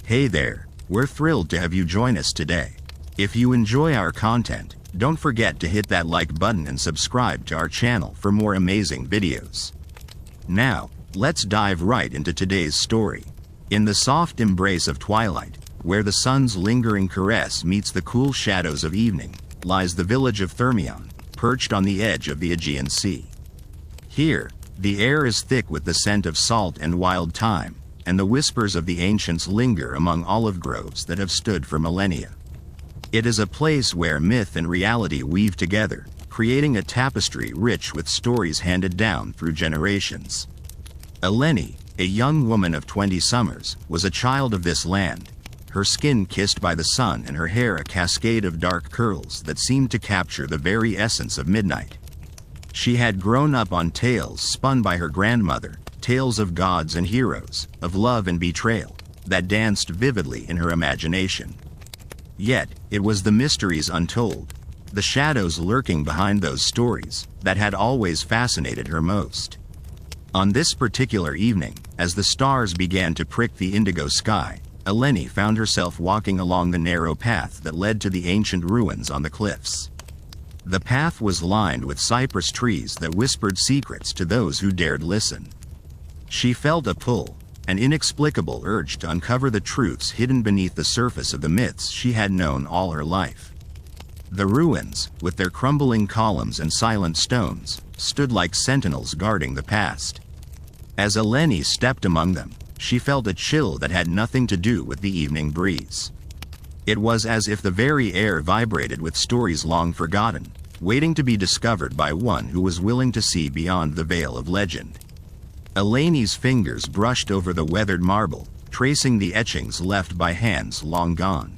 Hey there, we're thrilled to have you join us today. If you enjoy our content, don't forget to hit that like button and subscribe to our channel for more amazing videos. Now, let's dive right into today's story. In the soft embrace of twilight, where the sun's lingering caress meets the cool shadows of evening, lies the village of Thermion, perched on the edge of the Aegean Sea. Here, the air is thick with the scent of salt and wild thyme, and the whispers of the ancients linger among olive groves that have stood for millennia. It is a place where myth and reality weave together, creating a tapestry rich with stories handed down through generations. Eleni, a young woman of 20 summers, was a child of this land, her skin kissed by the sun and her hair a cascade of dark curls that seemed to capture the very essence of midnight. She had grown up on tales spun by her grandmother, tales of gods and heroes, of love and betrayal, that danced vividly in her imagination. Yet, it was the mysteries untold, the shadows lurking behind those stories, that had always fascinated her most. On this particular evening, as the stars began to prick the indigo sky, Eleni found herself walking along the narrow path that led to the ancient ruins on the cliffs. The path was lined with cypress trees that whispered secrets to those who dared listen. She felt a pull, an inexplicable urge to uncover the truths hidden beneath the surface of the myths she had known all her life. The ruins, with their crumbling columns and silent stones, stood like sentinels guarding the past. As Eleni stepped among them, she felt a chill that had nothing to do with the evening breeze. It was as if the very air vibrated with stories long forgotten, waiting to be discovered by one who was willing to see beyond the veil of legend. Eleni's fingers brushed over the weathered marble, tracing the etchings left by hands long gone.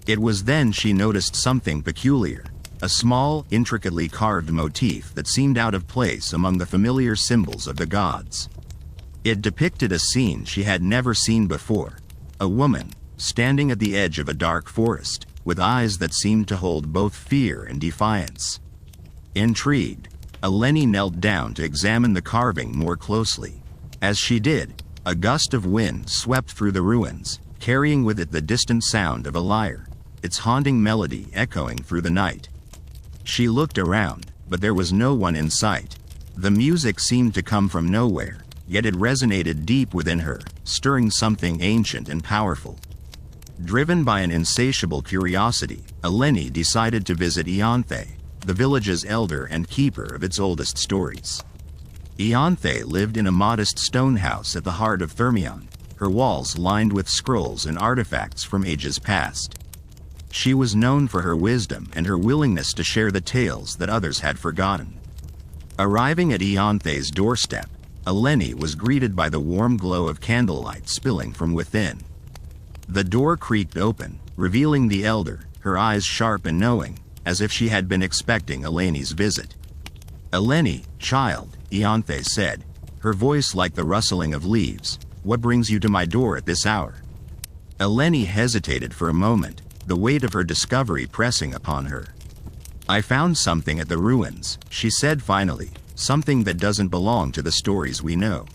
It was then she noticed something peculiar, a small, intricately carved motif that seemed out of place among the familiar symbols of the gods. It depicted a scene she had never seen before, a woman, standing at the edge of a dark forest, with eyes that seemed to hold both fear and defiance. Intrigued, Eleni knelt down to examine the carving more closely. As she did, a gust of wind swept through the ruins, carrying with it the distant sound of a lyre, its haunting melody echoing through the night. She looked around, but there was no one in sight. The music seemed to come from nowhere, yet it resonated deep within her, stirring something ancient and powerful. Driven by an insatiable curiosity, Eleni decided to visit Ianthe, the village's elder and keeper of its oldest stories. Ianthe lived in a modest stone house at the heart of Thermion, her walls lined with scrolls and artifacts from ages past. She was known for her wisdom and her willingness to share the tales that others had forgotten. Arriving at Ianthe's doorstep, Eleni was greeted by the warm glow of candlelight spilling from within. The door creaked open, revealing the elder, her eyes sharp and knowing, as if she had been expecting Eleni's visit. "Eleni, child," Ianthe said, her voice like the rustling of leaves, "what brings you to my door at this hour?" Eleni hesitated for a moment, the weight of her discovery pressing upon her. "I found something at the ruins," she said finally, "something that doesn't belong to the stories we know."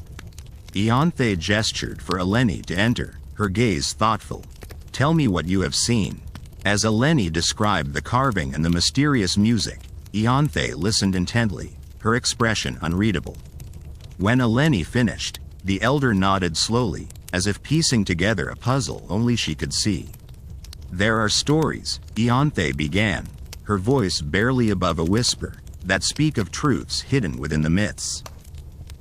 Ianthe gestured for Eleni to enter, her gaze thoughtful. "Tell me what you have seen." As Eleni described the carving and the mysterious music, Ianthe listened intently, her expression unreadable. When Eleni finished, the elder nodded slowly, as if piecing together a puzzle only she could see. "There are stories," Ianthe began, her voice barely above a whisper, "that speak of truths hidden within the myths.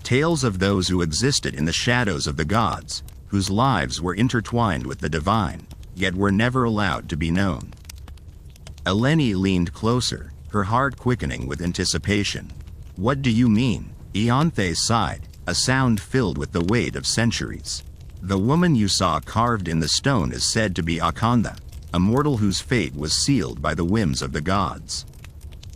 Tales of those who existed in the shadows of the gods, whose lives were intertwined with the divine, yet were never allowed to be known." Eleni leaned closer, her heart quickening with anticipation. "What do you mean?" Ianthe sighed, a sound filled with the weight of centuries. "The woman you saw carved in the stone is said to be Akanda, a mortal whose fate was sealed by the whims of the gods.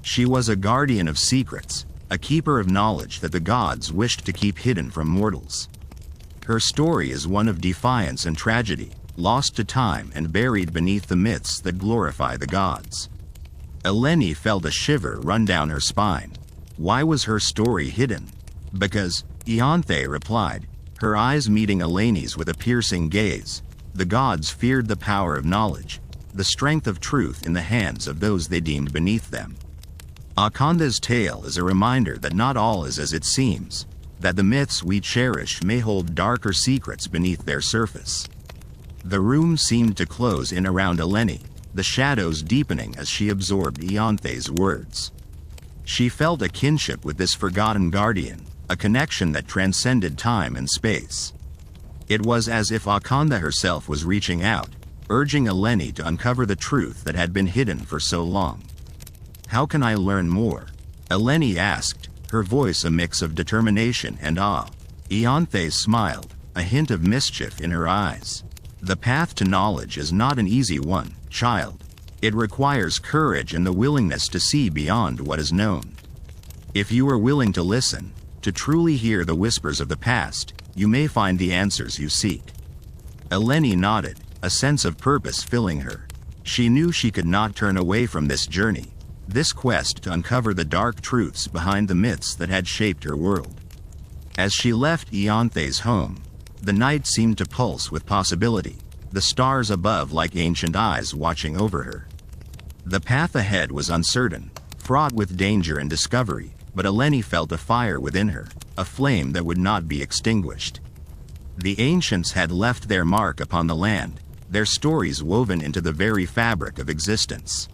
She was a guardian of secrets, a keeper of knowledge that the gods wished to keep hidden from mortals. Her story is one of defiance and tragedy, lost to time and buried beneath the myths that glorify the gods." Eleni felt a shiver run down her spine. Why was her story hidden? "Because," Ianthe replied, her eyes meeting Eleni's with a piercing gaze, The gods feared the power of knowledge, the strength of truth in the hands of those they deemed beneath them. Akanda's tale is a reminder that not all is as it seems, that the myths we cherish may hold darker secrets beneath their surface. The room seemed to close in around Eleni, the shadows deepening as she absorbed Ianthe's words. She felt a kinship with this forgotten guardian, a connection that transcended time and space. It was as if Akanda herself was reaching out, urging Eleni to uncover the truth that had been hidden for so long. "How can I learn more?" Eleni asked, her voice a mix of determination and awe. Ianthe smiled, a hint of mischief in her eyes. "The path to knowledge is not an easy one, child. It requires courage and the willingness to see beyond what is known. If you are willing to listen, to truly hear the whispers of the past, you may find the answers you seek." Eleni nodded, a sense of purpose filling her. She knew she could not turn away from this journey, this quest to uncover the dark truths behind the myths that had shaped her world. As she left Ianthe's home, the night seemed to pulse with possibility, the stars above like ancient eyes watching over her. The path ahead was uncertain, fraught with danger and discovery, but Eleni felt a fire within her, a flame that would not be extinguished. The ancients had left their mark upon the land, their stories woven into the very fabric of existence.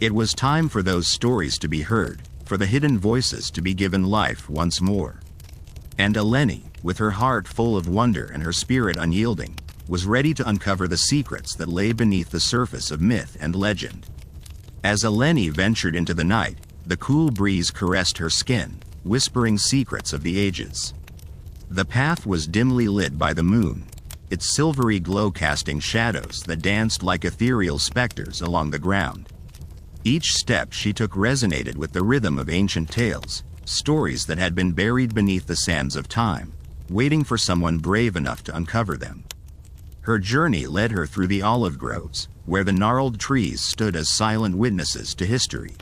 It was time for those stories to be heard, for the hidden voices to be given life once more. And Eleni, with her heart full of wonder and her spirit unyielding, was ready to uncover the secrets that lay beneath the surface of myth and legend. As Eleni ventured into the night, the cool breeze caressed her skin, whispering secrets of the ages. The path was dimly lit by the moon, its silvery glow casting shadows that danced like ethereal specters along the ground. Each step she took resonated with the rhythm of ancient tales, stories that had been buried beneath the sands of time, waiting for someone brave enough to uncover them. Her journey led her through the olive groves, where the gnarled trees stood as silent witnesses to history.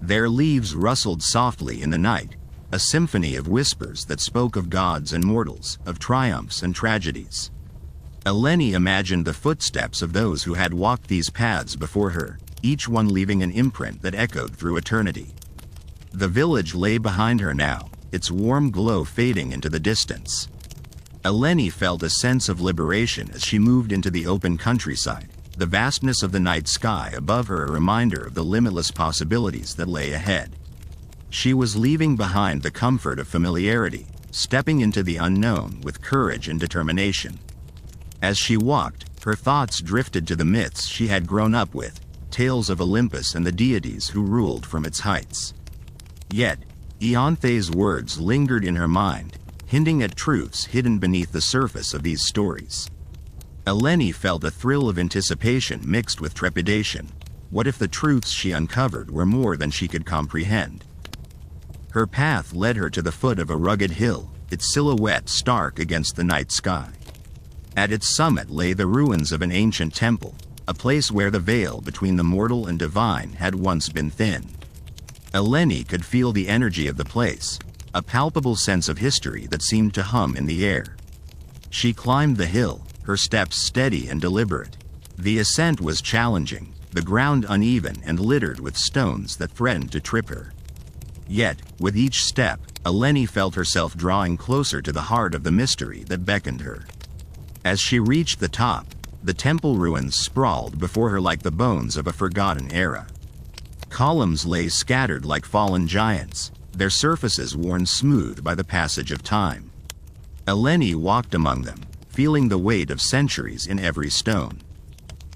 Their leaves rustled softly in the night, a symphony of whispers that spoke of gods and mortals, of triumphs and tragedies. Eleni imagined the footsteps of those who had walked these paths before her, each one leaving an imprint that echoed through eternity. The village lay behind her now, its warm glow fading into the distance. Eleni felt a sense of liberation as she moved into the open countryside, the vastness of the night sky above her a reminder of the limitless possibilities that lay ahead. She was leaving behind the comfort of familiarity, stepping into the unknown with courage and determination. As she walked, her thoughts drifted to the myths she had grown up with, tales of Olympus and the deities who ruled from its heights. Yet, Ianthe's words lingered in her mind, hinting at truths hidden beneath the surface of these stories. Eleni felt a thrill of anticipation mixed with trepidation. What if the truths she uncovered were more than she could comprehend? Her path led her to the foot of a rugged hill, its silhouette stark against the night sky. At its summit lay the ruins of an ancient temple, a place where the veil between the mortal and divine had once been thin. Eleni could feel the energy of the place, a palpable sense of history that seemed to hum in the air. She climbed the hill, her steps steady and deliberate. The ascent was challenging, the ground uneven and littered with stones that threatened to trip her. Yet, with each step, Eleni felt herself drawing closer to the heart of the mystery that beckoned her. As she reached the top, the temple ruins sprawled before her like the bones of a forgotten era. Columns lay scattered like fallen giants, their surfaces worn smooth by the passage of time. Eleni walked among them, feeling the weight of centuries in every stone.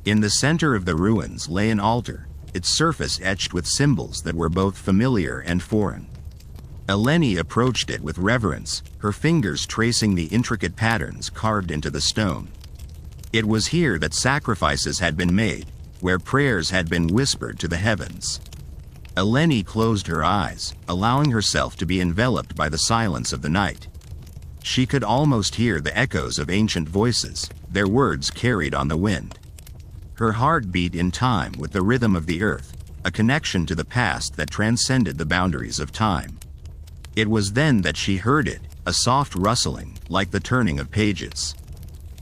In the center of the ruins lay an altar, its surface etched with symbols that were both familiar and foreign. Eleni approached it with reverence, her fingers tracing the intricate patterns carved into the stone. It was here that sacrifices had been made, where prayers had been whispered to the heavens. Eleni closed her eyes, allowing herself to be enveloped by the silence of the night. She could almost hear the echoes of ancient voices, their words carried on the wind. Her heart beat in time with the rhythm of the earth, a connection to the past that transcended the boundaries of time. It was then that she heard it, a soft rustling, like the turning of pages.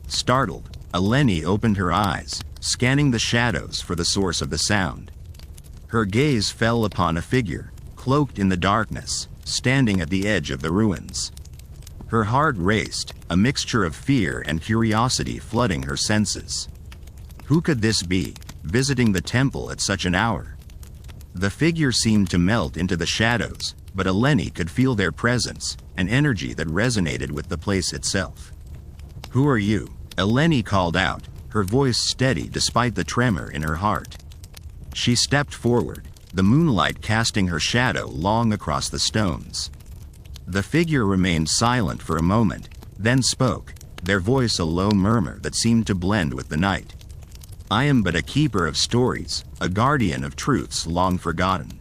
Startled, Eleni opened her eyes, scanning the shadows for the source of the sound. Her gaze fell upon a figure, cloaked in the darkness, standing at the edge of the ruins. Her heart raced, a mixture of fear and curiosity flooding her senses. Who could this be, visiting the temple at such an hour? The figure seemed to melt into the shadows, but Eleni could feel their presence, an energy that resonated with the place itself. "Who are you?" Eleni called out, her voice steady despite the tremor in her heart. She stepped forward, the moonlight casting her shadow long across the stones. The figure remained silent for a moment, then spoke, their voice a low murmur that seemed to blend with the night. "I am but a keeper of stories, a guardian of truths long forgotten."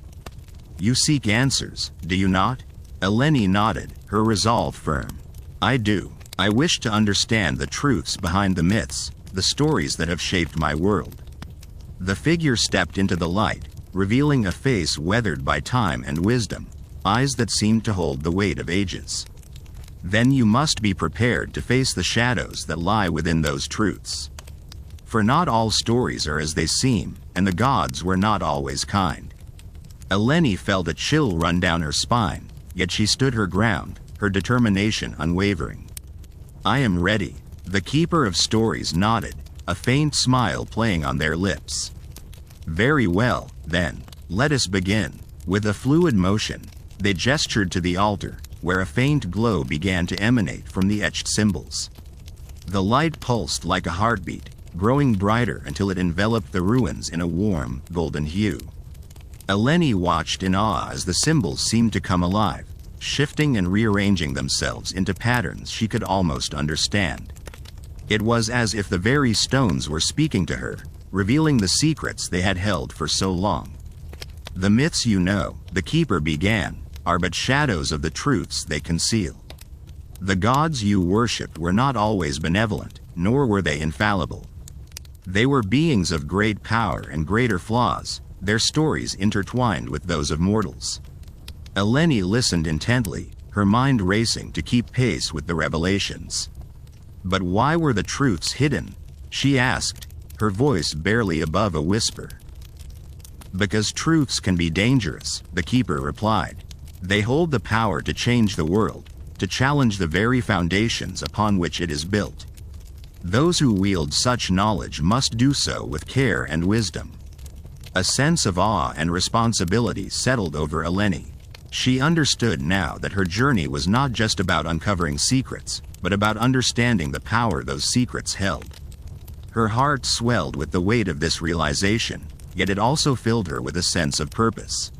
"You seek answers, do you not?" Eleni nodded, her resolve firm. "I do. I wish to understand the truths behind the myths, the stories that have shaped my world." The figure stepped into the light, revealing a face weathered by time and wisdom, eyes that seemed to hold the weight of ages. "Then you must be prepared to face the shadows that lie within those truths. For not all stories are as they seem, and the gods were not always kind." Eleni felt a chill run down her spine, yet she stood her ground, her determination unwavering. "I am ready." The keeper of stories nodded, a faint smile playing on their lips. "Very well, then, let us begin." With a fluid motion, they gestured to the altar, where a faint glow began to emanate from the etched symbols. The light pulsed like a heartbeat, growing brighter until it enveloped the ruins in a warm, golden hue. Eleni watched in awe as the symbols seemed to come alive, shifting and rearranging themselves into patterns she could almost understand. It was as if the very stones were speaking to her, revealing the secrets they had held for so long. "The myths you know," the keeper began, "are but shadows of the truths they conceal. The gods you worshipped were not always benevolent, nor were they infallible. They were beings of great power and greater flaws, their stories intertwined with those of mortals." Eleni listened intently, her mind racing to keep pace with the revelations. "But why were the truths hidden?" she asked, her voice barely above a whisper. "Because truths can be dangerous," the keeper replied. "They hold the power to change the world, to challenge the very foundations upon which it is built. Those who wield such knowledge must do so with care and wisdom." A sense of awe and responsibility settled over Eleni. She understood now that her journey was not just about uncovering secrets, but about understanding the power those secrets held. Her heart swelled with the weight of this realization, yet it also filled her with a sense of purpose.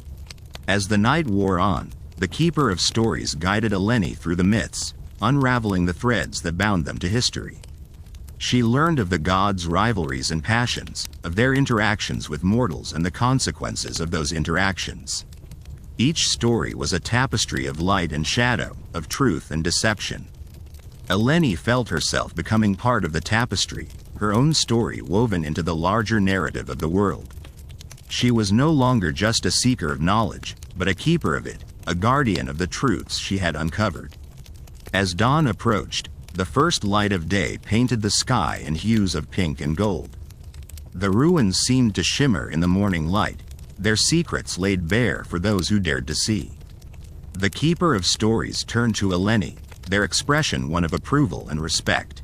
As the night wore on, the keeper of stories guided Eleni through the myths, unraveling the threads that bound them to history. She learned of the gods' rivalries and passions, of their interactions with mortals and the consequences of those interactions. Each story was a tapestry of light and shadow, of truth and deception. Eleni felt herself becoming part of the tapestry, her own story woven into the larger narrative of the world. She was no longer just a seeker of knowledge, but a keeper of it, a guardian of the truths she had uncovered. As dawn approached, the first light of day painted the sky in hues of pink and gold. The ruins seemed to shimmer in the morning light, their secrets laid bare for those who dared to see. The keeper of stories turned to Eleni, their expression one of approval and respect.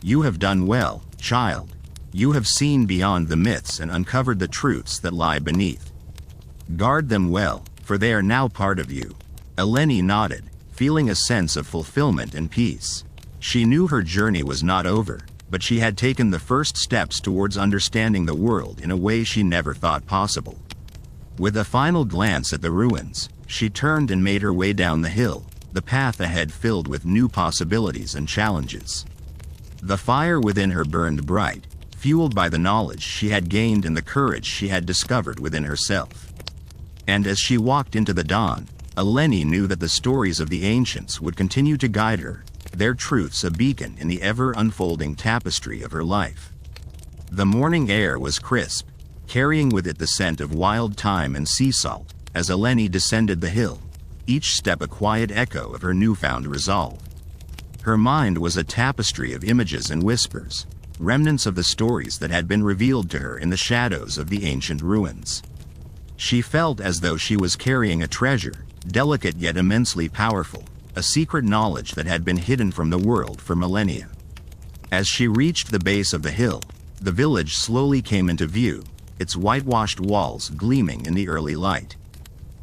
"You have done well, child. You have seen beyond the myths and uncovered the truths that lie beneath. Guard them well, for they are now part of you." Eleni nodded, feeling a sense of fulfillment and peace. She knew her journey was not over, but she had taken the first steps towards understanding the world in a way she never thought possible. With a final glance at the ruins, she turned and made her way down the hill, the path ahead filled with new possibilities and challenges. The fire within her burned bright, fueled by the knowledge she had gained and the courage she had discovered within herself. And as she walked into the dawn, Eleni knew that the stories of the ancients would continue to guide her, their truths a beacon in the ever-unfolding tapestry of her life. The morning air was crisp, carrying with it the scent of wild thyme and sea salt. As Eleni descended the hill, each step a quiet echo of her newfound resolve. Her mind was a tapestry of images and whispers, remnants of the stories that had been revealed to her in the shadows of the ancient ruins. She felt as though she was carrying a treasure, delicate yet immensely powerful, a secret knowledge that had been hidden from the world for millennia. As she reached the base of the hill, the village slowly came into view, its whitewashed walls gleaming in the early light.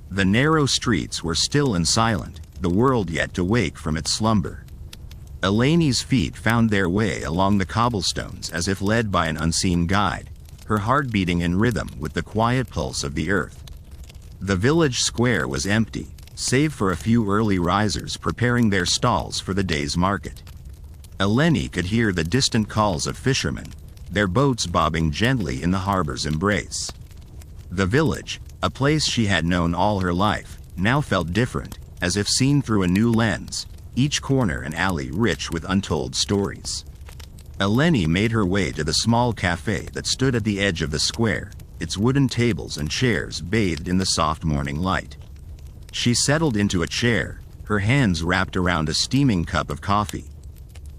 The narrow streets were still and silent, the world yet to wake from its slumber. Eleni's feet found their way along the cobblestones as if led by an unseen guide, her heart beating in rhythm with the quiet pulse of the earth. The village square was empty, save for a few early risers preparing their stalls for the day's market. Eleni could hear the distant calls of fishermen, their boats bobbing gently in the harbor's embrace. The village, a place she had known all her life, now felt different, as if seen through a new lens, each corner and alley rich with untold stories. Eleni made her way to the small cafe that stood at the edge of the square, its wooden tables and chairs bathed in the soft morning light. She settled into a chair, her hands wrapped around a steaming cup of coffee.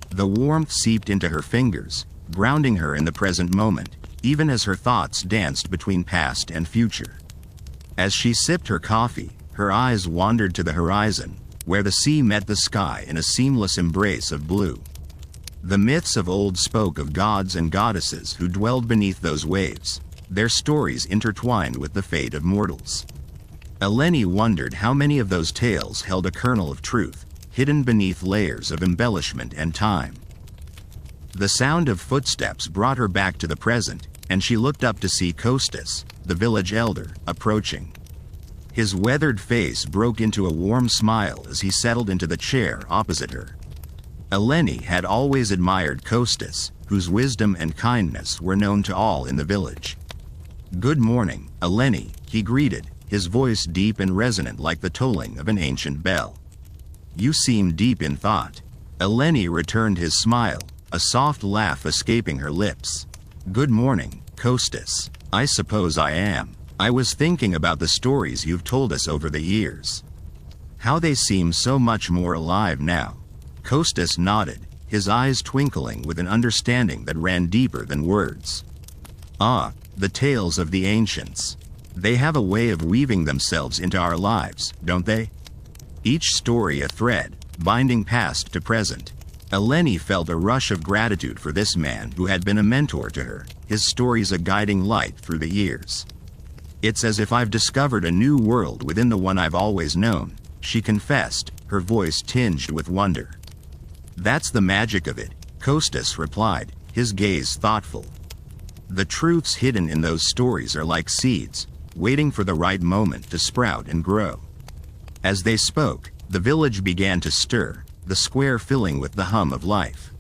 The warmth seeped into her fingers, grounding her in the present moment, even as her thoughts danced between past and future. As she sipped her coffee, her eyes wandered to the horizon, where the sea met the sky in a seamless embrace of blue. The myths of old spoke of gods and goddesses who dwelled beneath those waves, their stories intertwined with the fate of mortals. Eleni wondered how many of those tales held a kernel of truth, hidden beneath layers of embellishment and time. The sound of footsteps brought her back to the present, and she looked up to see Kostas, the village elder, approaching. His weathered face broke into a warm smile as he settled into the chair opposite her. Eleni had always admired Kostas, whose wisdom and kindness were known to all in the village. "Good morning, Eleni," he greeted, his voice deep and resonant like the tolling of an ancient bell. "You seem deep in thought." Eleni returned his smile, a soft laugh escaping her lips. "Good morning, Kostas. I suppose I am. I was thinking about the stories you've told us over the years. How they seem so much more alive now." Kostas nodded, his eyes twinkling with an understanding that ran deeper than words. "Ah, the tales of the ancients. They have a way of weaving themselves into our lives, don't they? Each story a thread, binding past to present." Eleni felt a rush of gratitude for this man who had been a mentor to her, his stories a guiding light through the years. "It's as if I've discovered a new world within the one I've always known," she confessed, her voice tinged with wonder. "That's the magic of it," Kostas replied, his gaze thoughtful. "The truths hidden in those stories are like seeds, waiting for the right moment to sprout and grow." As they spoke, the village began to stir, the square filling with the hum of life.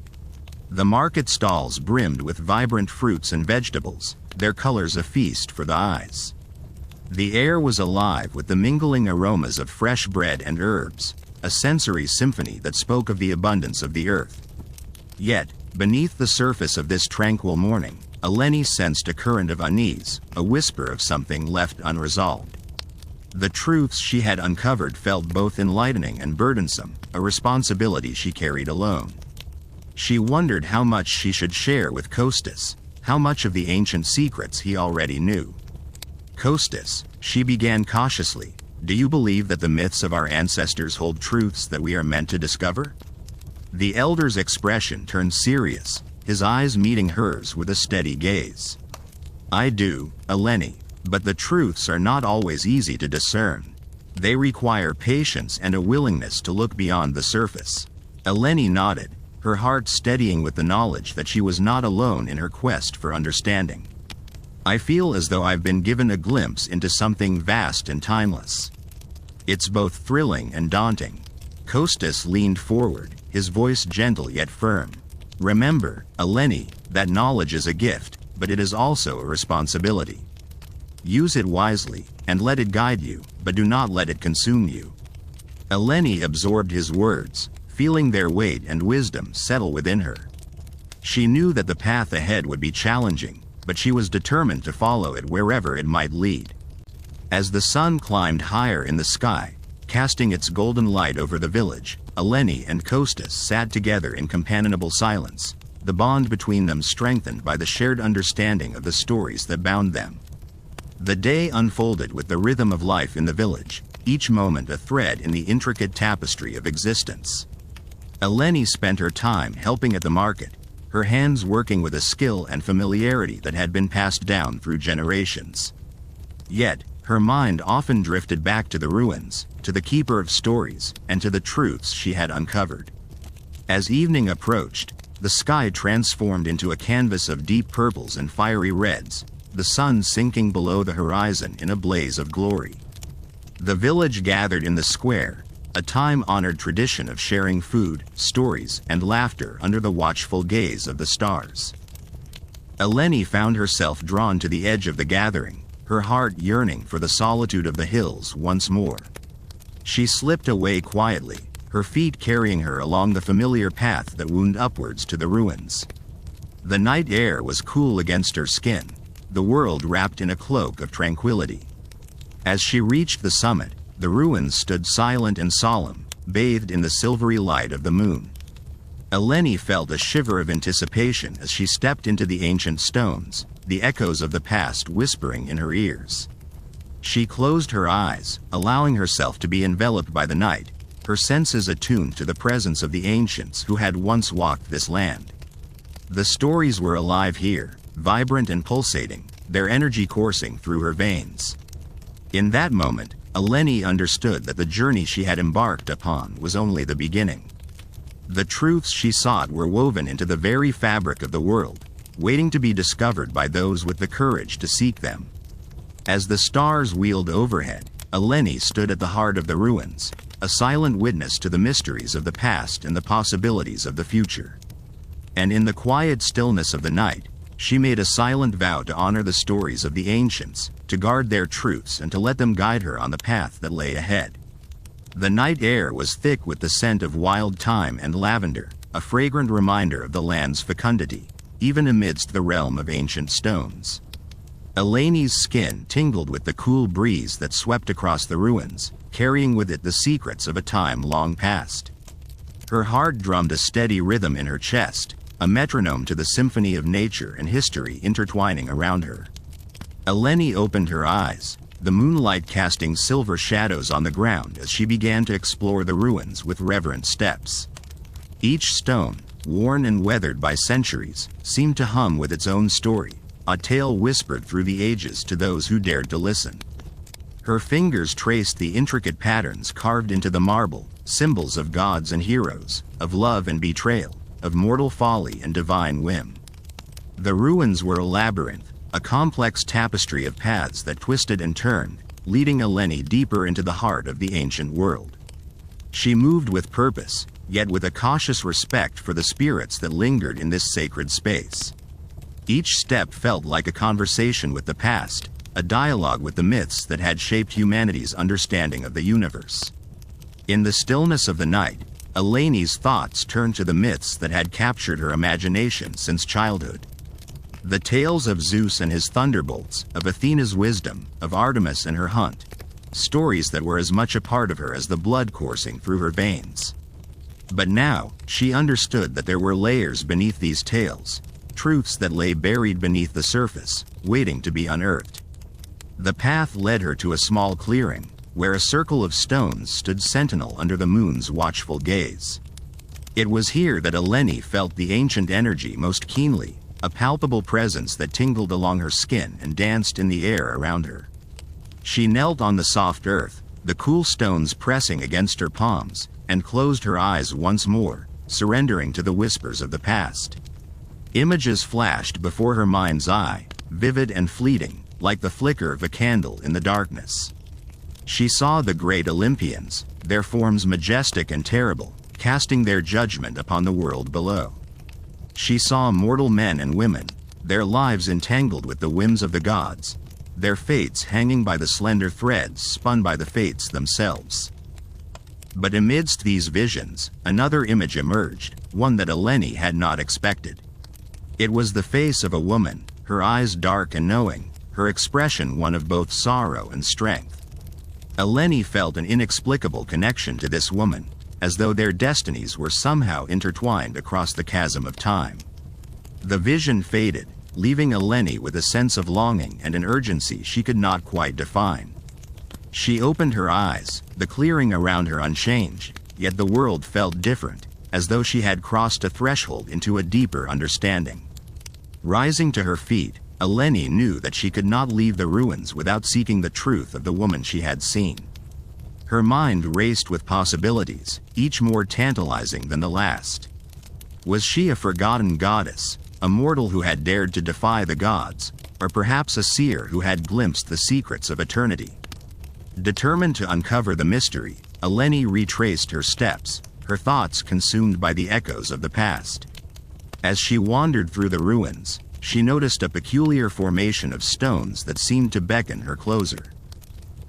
The market stalls brimmed with vibrant fruits and vegetables, their colors a feast for the eyes. The air was alive with the mingling aromas of fresh bread and herbs, a sensory symphony that spoke of the abundance of the earth. Yet, beneath the surface of this tranquil morning, Eleni sensed a current of unease, a whisper of something left unresolved. The truths she had uncovered felt both enlightening and burdensome, a responsibility she carried alone. She wondered how much she should share with Kostas, how much of the ancient secrets he already knew. "Kostas," she began cautiously, "do you believe that the myths of our ancestors hold truths that we are meant to discover?" The elder's expression turned serious, his eyes meeting hers with a steady gaze. "I do, Eleni, but the truths are not always easy to discern. They require patience and a willingness to look beyond the surface." Eleni nodded, her heart steadying with the knowledge that she was not alone in her quest for understanding. "I feel as though I've been given a glimpse into something vast and timeless. It's both thrilling and daunting." Kostas leaned forward, his voice gentle yet firm. "Remember, Eleni, that knowledge is a gift, but it is also a responsibility. Use it wisely, and let it guide you, but do not let it consume you." Eleni absorbed his words, feeling their weight and wisdom settle within her. She knew that the path ahead would be challenging, but she was determined to follow it wherever it might lead. As the sun climbed higher in the sky, casting its golden light over the village, Eleni and Kostas sat together in companionable silence, the bond between them strengthened by the shared understanding of the stories that bound them. The day unfolded with the rhythm of life in the village, each moment a thread in the intricate tapestry of existence. Eleni spent her time helping at the market, her hands working with a skill and familiarity that had been passed down through generations. Yet, her mind often drifted back to the ruins, to the keeper of stories, and to the truths she had uncovered. As evening approached, the sky transformed into a canvas of deep purples and fiery reds, the sun sinking below the horizon in a blaze of glory. The village gathered in the square, a time-honored tradition of sharing food, stories, and laughter under the watchful gaze of the stars. Eleni found herself drawn to the edge of the gathering, her heart yearning for the solitude of the hills once more. She slipped away quietly, her feet carrying her along the familiar path that wound upwards to the ruins. The night air was cool against her skin, the world wrapped in a cloak of tranquility. As she reached the summit, the ruins stood silent and solemn, bathed in the silvery light of the moon. Eleni felt a shiver of anticipation as she stepped into the ancient stones, the echoes of the past whispering in her ears. She closed her eyes, allowing herself to be enveloped by the night, her senses attuned to the presence of the ancients who had once walked this land. The stories were alive here, vibrant and pulsating, their energy coursing through her veins. In that moment, Eleni understood that the journey she had embarked upon was only the beginning. The truths she sought were woven into the very fabric of the world, waiting to be discovered by those with the courage to seek them. As the stars wheeled overhead, Eleni stood at the heart of the ruins, a silent witness to the mysteries of the past and the possibilities of the future. And in the quiet stillness of the night, she made a silent vow to honor the stories of the ancients, to guard their truths and to let them guide her on the path that lay ahead. The night air was thick with the scent of wild thyme and lavender, a fragrant reminder of the land's fecundity, even amidst the realm of ancient stones. Eleni's skin tingled with the cool breeze that swept across the ruins, carrying with it the secrets of a time long past. Her heart drummed a steady rhythm in her chest, a metronome to the symphony of nature and history intertwining around her. Eleni opened her eyes, the moonlight casting silver shadows on the ground as she began to explore the ruins with reverent steps. Each stone, worn and weathered by centuries, seemed to hum with its own story, a tale whispered through the ages to those who dared to listen. Her fingers traced the intricate patterns carved into the marble, symbols of gods and heroes, of love and betrayal, of mortal folly and divine whim. The ruins were a labyrinth, a complex tapestry of paths that twisted and turned, leading Eleni deeper into the heart of the ancient world. She moved with purpose, yet with a cautious respect for the spirits that lingered in this sacred space. Each step felt like a conversation with the past, a dialogue with the myths that had shaped humanity's understanding of the universe. In the stillness of the night, Eleni's thoughts turned to the myths that had captured her imagination since childhood. The tales of Zeus and his thunderbolts, of Athena's wisdom, of Artemis and her hunt. Stories that were as much a part of her as the blood coursing through her veins. But now, she understood that there were layers beneath these tales, truths that lay buried beneath the surface, waiting to be unearthed. The path led her to a small clearing, where a circle of stones stood sentinel under the moon's watchful gaze. It was here that Eleni felt the ancient energy most keenly, a palpable presence that tingled along her skin and danced in the air around her. She knelt on the soft earth, the cool stones pressing against her palms, and closed her eyes once more, surrendering to the whispers of the past. Images flashed before her mind's eye, vivid and fleeting, like the flicker of a candle in the darkness. She saw the great Olympians, their forms majestic and terrible, casting their judgment upon the world below. She saw mortal men and women, their lives entangled with the whims of the gods, their fates hanging by the slender threads spun by the fates themselves. But amidst these visions, another image emerged, one that Eleni had not expected. It was the face of a woman, her eyes dark and knowing, her expression one of both sorrow and strength. Eleni felt an inexplicable connection to this woman, as though their destinies were somehow intertwined across the chasm of time. The vision faded, leaving Eleni with a sense of longing and an urgency she could not quite define. She opened her eyes, the clearing around her unchanged, yet the world felt different, as though she had crossed a threshold into a deeper understanding. Rising to her feet, Eleni knew that she could not leave the ruins without seeking the truth of the woman she had seen. Her mind raced with possibilities, each more tantalizing than the last. Was she a forgotten goddess, a mortal who had dared to defy the gods, or perhaps a seer who had glimpsed the secrets of eternity? Determined to uncover the mystery, Eleni retraced her steps, her thoughts consumed by the echoes of the past. As she wandered through the ruins, she noticed a peculiar formation of stones that seemed to beckon her closer.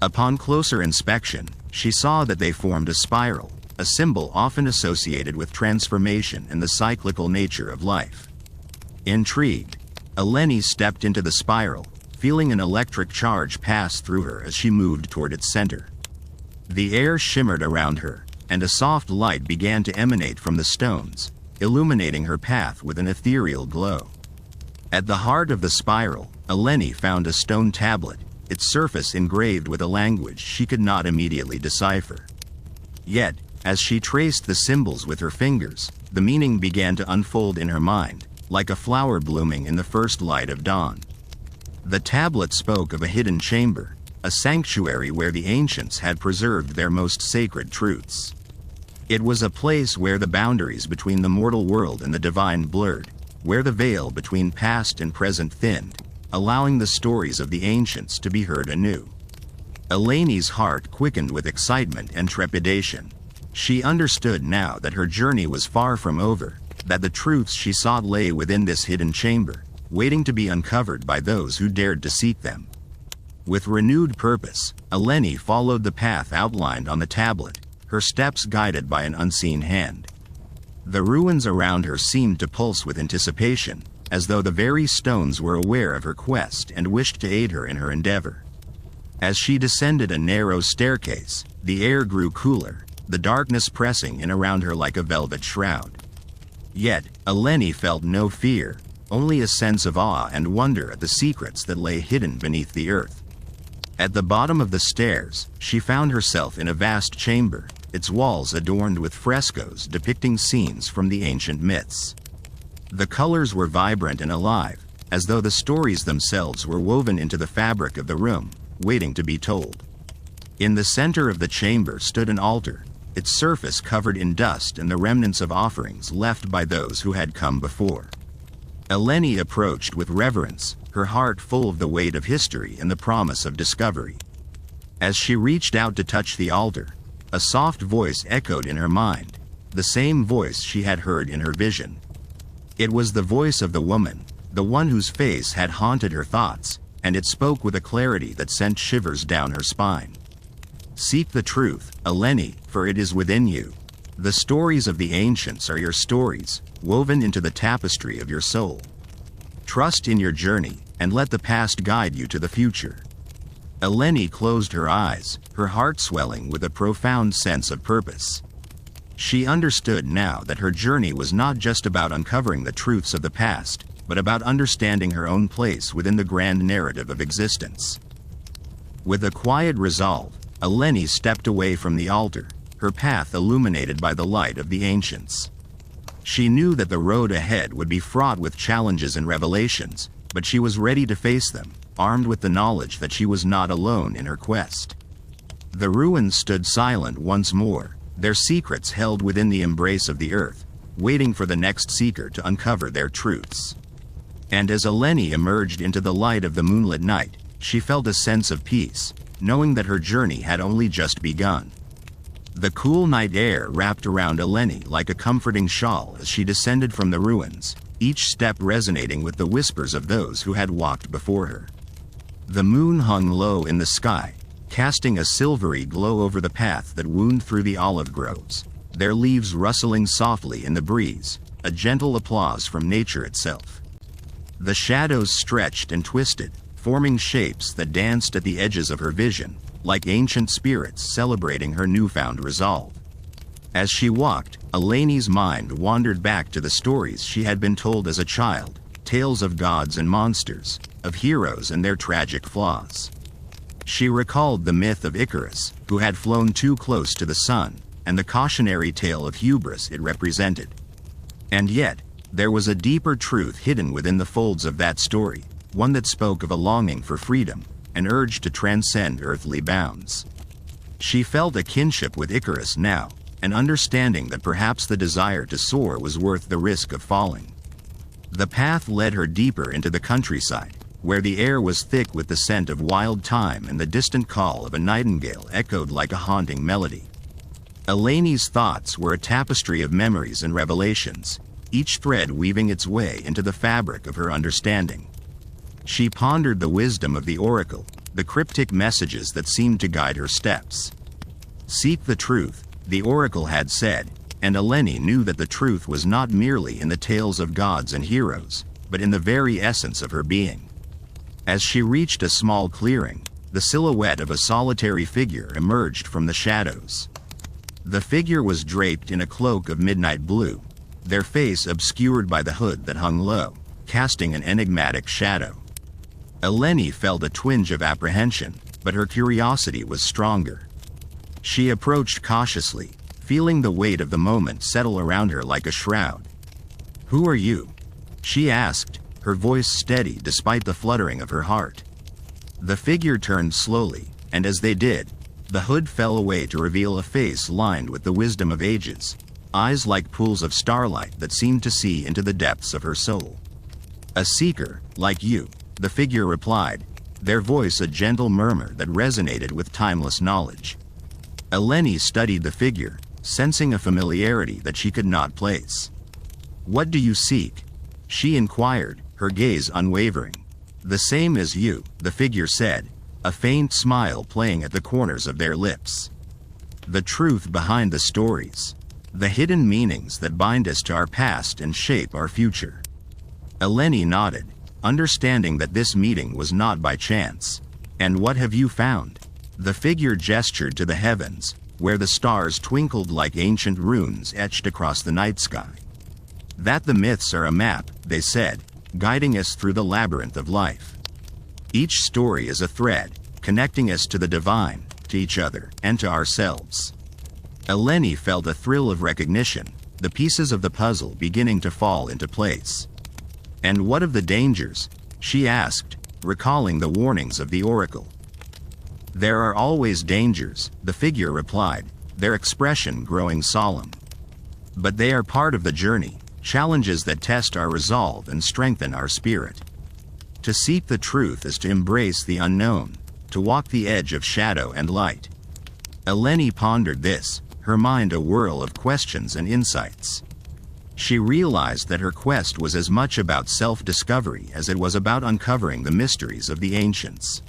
Upon closer inspection, she saw that they formed a spiral, a symbol often associated with transformation and the cyclical nature of life. Intrigued, Eleni stepped into the spiral, feeling an electric charge pass through her as she moved toward its center. The air shimmered around her, and a soft light began to emanate from the stones, illuminating her path with an ethereal glow. At the heart of the spiral, Eleni found a stone tablet, its surface engraved with a language she could not immediately decipher. Yet, as she traced the symbols with her fingers, the meaning began to unfold in her mind, like a flower blooming in the first light of dawn. The tablet spoke of a hidden chamber, a sanctuary where the ancients had preserved their most sacred truths. It was a place where the boundaries between the mortal world and the divine blurred, where the veil between past and present thinned, allowing the stories of the ancients to be heard anew. Eleni's heart quickened with excitement and trepidation. She understood now that her journey was far from over, that the truths she sought lay within this hidden chamber, waiting to be uncovered by those who dared to seek them. With renewed purpose, Eleni followed the path outlined on the tablet, her steps guided by an unseen hand. The ruins around her seemed to pulse with anticipation, as though the very stones were aware of her quest and wished to aid her in her endeavor. As she descended a narrow staircase, the air grew cooler, the darkness pressing in around her like a velvet shroud. Yet, Eleni felt no fear, only a sense of awe and wonder at the secrets that lay hidden beneath the earth. At the bottom of the stairs, she found herself in a vast chamber, its walls adorned with frescoes depicting scenes from the ancient myths. The colors were vibrant and alive, as though the stories themselves were woven into the fabric of the room, waiting to be told. In the center of the chamber stood an altar, its surface covered in dust and the remnants of offerings left by those who had come before. Eleni approached with reverence, her heart full of the weight of history and the promise of discovery. As she reached out to touch the altar, a soft voice echoed in her mind, the same voice she had heard in her vision. It was the voice of the woman, the one whose face had haunted her thoughts, and it spoke with a clarity that sent shivers down her spine. Seek the truth, Eleni, for it is within you. The stories of the ancients are your stories, woven into the tapestry of your soul. Trust in your journey, and let the past guide you to the future. Eleni closed her eyes, her heart swelling with a profound sense of purpose. She understood now that her journey was not just about uncovering the truths of the past, but about understanding her own place within the grand narrative of existence. With a quiet resolve, Eleni stepped away from the altar, her path illuminated by the light of the ancients. She knew that the road ahead would be fraught with challenges and revelations, but she was ready to face them, armed with the knowledge that she was not alone in her quest. The ruins stood silent once more, their secrets held within the embrace of the earth, waiting for the next seeker to uncover their truths. And as Eleni emerged into the light of the moonlit night, she felt a sense of peace, knowing that her journey had only just begun. The cool night air wrapped around Eleni like a comforting shawl as she descended from the ruins, each step resonating with the whispers of those who had walked before her. The moon hung low in the sky, casting a silvery glow over the path that wound through the olive groves, their leaves rustling softly in the breeze, a gentle applause from nature itself. The shadows stretched and twisted, forming shapes that danced at the edges of her vision, like ancient spirits celebrating her newfound resolve. As she walked, Eleni's mind wandered back to the stories she had been told as a child, tales of gods and monsters, of heroes and their tragic flaws. She recalled the myth of Icarus, who had flown too close to the sun, and the cautionary tale of hubris it represented. And yet, there was a deeper truth hidden within the folds of that story, one that spoke of a longing for freedom, an urge to transcend earthly bounds. She felt a kinship with Icarus now, an understanding that perhaps the desire to soar was worth the risk of falling. The path led her deeper into the countryside, where the air was thick with the scent of wild thyme and the distant call of a nightingale echoed like a haunting melody. Eleni's thoughts were a tapestry of memories and revelations, each thread weaving its way into the fabric of her understanding. She pondered the wisdom of the oracle, the cryptic messages that seemed to guide her steps. Seek the truth, the oracle had said, and Eleni knew that the truth was not merely in the tales of gods and heroes, but in the very essence of her being. As she reached a small clearing, the silhouette of a solitary figure emerged from the shadows. The figure was draped in a cloak of midnight blue, their face obscured by the hood that hung low, casting an enigmatic shadow. Eleni felt a twinge of apprehension, but her curiosity was stronger. She approached cautiously, feeling the weight of the moment settle around her like a shroud. "Who are you?" she asked, her voice steady despite the fluttering of her heart. The figure turned slowly, and as they did, the hood fell away to reveal a face lined with the wisdom of ages, eyes like pools of starlight that seemed to see into the depths of her soul. "A seeker, like you," the figure replied, their voice a gentle murmur that resonated with timeless knowledge. Eleni studied the figure, sensing a familiarity that she could not place. "What do you seek?" she inquired, her gaze unwavering. "The same as you," the figure said, a faint smile playing at the corners of their lips. "The truth behind the stories. The hidden meanings that bind us to our past and shape our future." Eleni nodded, understanding that this meeting was not by chance. "And what have you found?" The figure gestured to the heavens, where the stars twinkled like ancient runes etched across the night sky. "That the myths are a map," they said, guiding us through the labyrinth of life. Each story is a thread, connecting us to the divine, to each other, and to ourselves. Eleni felt a thrill of recognition, the pieces of the puzzle beginning to fall into place. "And what of the dangers?" she asked, recalling the warnings of the oracle. "There are always dangers," the figure replied, their expression growing solemn. "But they are part of the journey, challenges that test our resolve and strengthen our spirit. To seek the truth is to embrace the unknown, to walk the edge of shadow and light." Eleni pondered this, her mind a whirl of questions and insights. She realized that her quest was as much about self-discovery as it was about uncovering the mysteries of the ancients.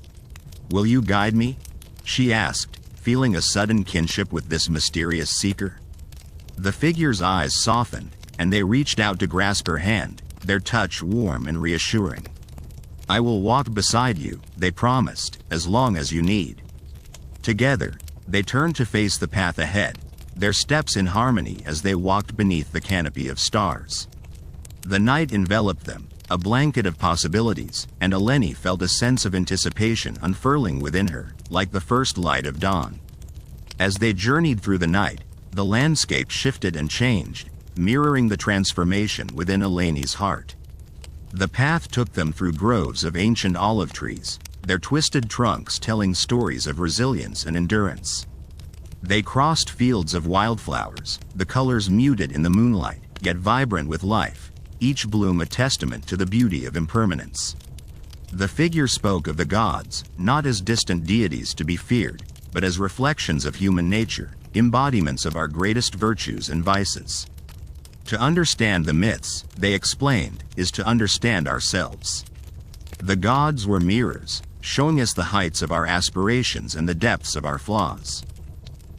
"Will you guide me?" she asked, feeling a sudden kinship with this mysterious seeker. The figure's eyes softened, and they reached out to grasp her hand, their touch warm and reassuring. "I will walk beside you," they promised, "as long as you need." Together, they turned to face the path ahead, their steps in harmony as they walked beneath the canopy of stars. The night enveloped them, a blanket of possibilities, and Eleni felt a sense of anticipation unfurling within her, like the first light of dawn. As they journeyed through the night, the landscape shifted and changed, mirroring the transformation within Eleni's heart. The path took them through groves of ancient olive trees, their twisted trunks telling stories of resilience and endurance. They crossed fields of wildflowers, the colors muted in the moonlight, yet vibrant with life, each bloom a testament to the beauty of impermanence. The figure spoke of the gods, not as distant deities to be feared, but as reflections of human nature, embodiments of our greatest virtues and vices. To understand the myths, they explained, is to understand ourselves. The gods were mirrors, showing us the heights of our aspirations and the depths of our flaws.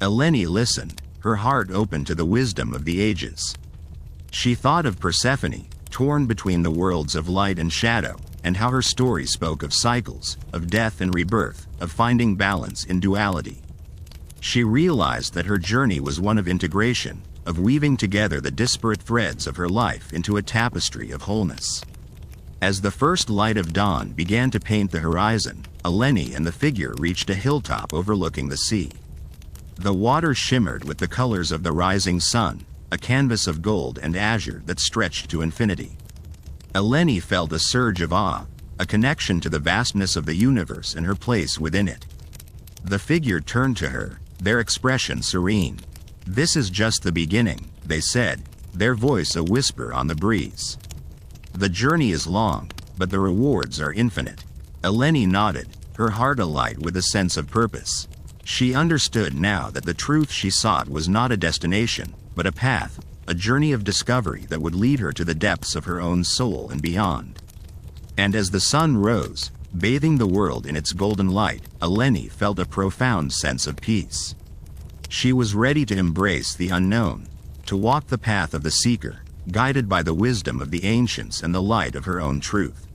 Eleni listened, her heart open to the wisdom of the ages. She thought of Persephone, torn between the worlds of light and shadow, and how her story spoke of cycles, of death and rebirth, of finding balance in duality. She realized that her journey was one of integration, of weaving together the disparate threads of her life into a tapestry of wholeness. As the first light of dawn began to paint the horizon, Eleni and the figure reached a hilltop overlooking the sea. The water shimmered with the colors of the rising sun, a canvas of gold and azure that stretched to infinity. Eleni felt a surge of awe, a connection to the vastness of the universe and her place within it. The figure turned to her, their expression serene. "This is just the beginning," they said, their voice a whisper on the breeze. "The journey is long, but the rewards are infinite." Eleni nodded, her heart alight with a sense of purpose. She understood now that the truth she sought was not a destination, but a path, a journey of discovery that would lead her to the depths of her own soul and beyond. And as the sun rose, bathing the world in its golden light, Eleni felt a profound sense of peace. She was ready to embrace the unknown, to walk the path of the seeker, guided by the wisdom of the ancients and the light of her own truth.